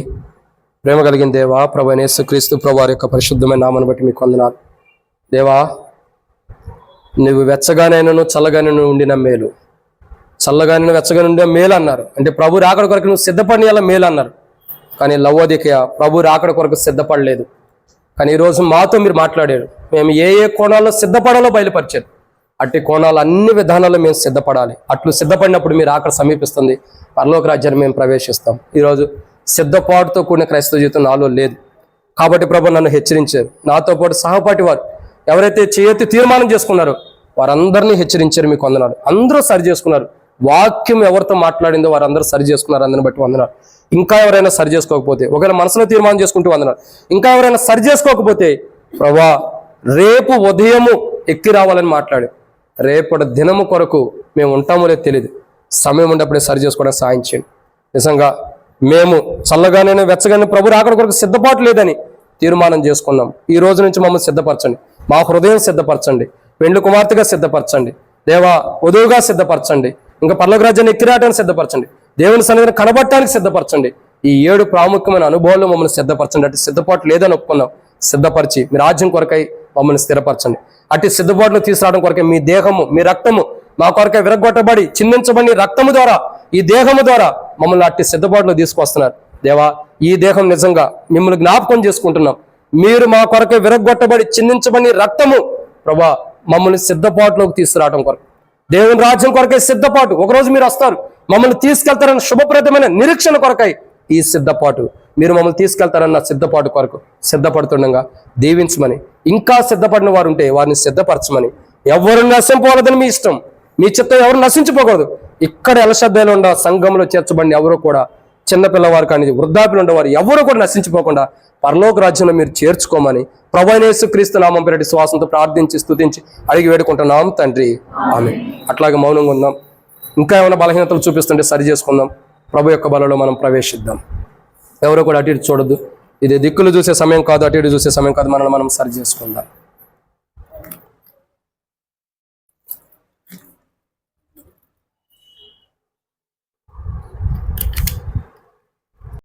ప్రేమ కలిగిన దేవా, ప్రభు అయిన యేసుక్రీస్తు ప్రభు వారి యొక్క పరిశుద్ధమైన నామాన్ని బట్టి మీకు వందనాలు. దేవా, నువ్వు వెచ్చగానైనను చల్లగానైనా ఉండిన మేలు, చల్లగానైనా వెచ్చగానే ఉండిన మేలు అన్నారు. అంటే ప్రభు రాకడ కొరకు నువ్వు సిద్ధపడిన అలా మేలు అన్నారు. కానీ లవోదికయ ప్రభు రాకడ కొరకు సిద్ధపడలేదు. కానీ ఈరోజు మాతో మీరు మాట్లాడారు. మేము ఏ ఏ కోణాల్లో సిద్ధపడాలో బయలుపరిచారు. అట్టి కోణాలు అన్ని విధానాల్లో మేము సిద్ధపడాలి. అట్లు సిద్ధపడినప్పుడు మీరు ఆకడ సమీపిస్తుంది. పరలోక రాజ్యాన్ని మేము ప్రవేశిస్తాం. ఈరోజు సిద్ధపాటుతో కూడిన క్రైస్తవ జీవితం నాలో లేదు. కాబట్టి ప్రభు నన్ను హెచ్చరించారు. నాతో పాటు సహపాటి వారు ఎవరైతే చేయెత్తి తీర్మానం చేసుకున్నారో వారందరినీ హెచ్చరించారు. మీకు వందనాలు. అందరూ సరి చేసుకున్నారు. వాక్యం ఎవరితో మాట్లాడిందో వారందరూ సరి చేసుకున్నారు. అందరిని బట్టి వందనాలు. ఇంకా ఎవరైనా సరి చేసుకోకపోతే, ఒకవేళ మనసులో తీర్మానం చేసుకుంటూ వందనాలు. ఇంకా ఎవరైనా సరి చేసుకోకపోతే ప్రభా రేపు ఉదయము ఎక్కి రావాలని మాట్లాడు. రేపటి దినము కొరకు మేము ఉంటామో లేదో తెలియదు. సమయం ఉన్నప్పుడే సరి చేసుకోవడానికి సాయం చేయండి. నిజంగా మేము చల్లగానే వెచ్చగానే ప్రభు రాకడ కొరకు సిద్ధపాటు లేదని తీర్మానం చేసుకున్నాం. ఈ రోజు నుంచి మమ్మల్ని సిద్ధపరచండి. మా హృదయం సిద్ధపరచండి. పెండ్లి కుమార్తెగా సిద్ధపరచండి. దేవా వధువుగా సిద్ధపరచండి. ఇంకా పరలోక రాజ్యాన్ని ఎక్కిరాటానికి సిద్ధపరచండి. దేవుని సన్నిధిని కనబడటానికి సిద్ధపరచండి. ఈ 7 ప్రాముఖ్యమైన అనుభవాల్లో మమ్మల్ని సిద్ధపరచండి. అటు సిద్ధపాటు లేదని ఒప్పుకున్నాం. సిద్ధపరిచి మీ రాజ్యం కొరకై మమ్మల్ని స్థిరపరచండి. అటు సిద్ధపాటును తీసుకురావడం కొరకై మీ దేహము, మీ రక్తము మా కొరకై విరగొట్టబడి చిందించబడి రక్తము ద్వారా, ఈ దేహము ద్వారా మమ్మల్ని అట్టి సిద్ధపాటులో తీసుకొస్తున్నారు. దేవా, ఈ దేహం నిజంగా మిమ్మల్ని జ్ఞాపకం చేసుకుంటున్నాం. మీరు మా కొరకై విరగొట్టబడి చిందించబడి రక్తము ప్రభా మమ్మల్ని సిద్ధపాటులోకి తీసుకురావడం కొరకు, దేవుని రాజ్యం కొరకై సిద్ధపాటు. ఒకరోజు మీరు వస్తారు, మమ్మల్ని తీసుకెళ్తారన్న శుభప్రదమైన నిరీక్షణ కొరకై ఈ సిద్ధపాటు, మీరు మమ్మల్ని తీసుకెళ్తారన్న సిద్ధపాటు కొరకు సిద్ధపడుతుండగా దీవించమని, ఇంకా సిద్ధపడిన వారు ఉంటే వారిని సిద్ధపరచమని, ఎవరు నశింపకూడదని మీ ఇష్టం, మీ చిత్తం ఎవరు నశించిపోకూడదు. ఇక్కడ ఎలశబ్దాలు ఉండ సంఘంలో చేర్చబడిన ఎవరు కూడా, చిన్నపిల్లవారు కానీ వృద్ధాప్యులు ఉండేవారు ఎవరు కూడా నశించిపోకుండా పరలోక రాజ్యంలో మీరు చేర్చుకోమని ప్రభువైన యేసుక్రీస్తు నామం పేరిట శ్వాసంతో ప్రార్థించి స్తుతించి అడిగి వేడుకుంటున్నాం తండ్రి, ఆమేన్. అట్లాగే మౌనంగా ఉందాం. ఇంకా ఏమైనా బలహీనతలు చూపిస్తుంటే సరి చేసుకుందాం. ప్రభు యొక్క బలలో మనం ప్రవేశిద్దాం. ఎవరో కూడా అటు ఇటు చూడొద్దు. ఇది దిక్కులు చూసే సమయం కాదు, అటు ఇటు చూసే సమయం కాదు. మనల్ని మనం సరి చేసుకుందాం.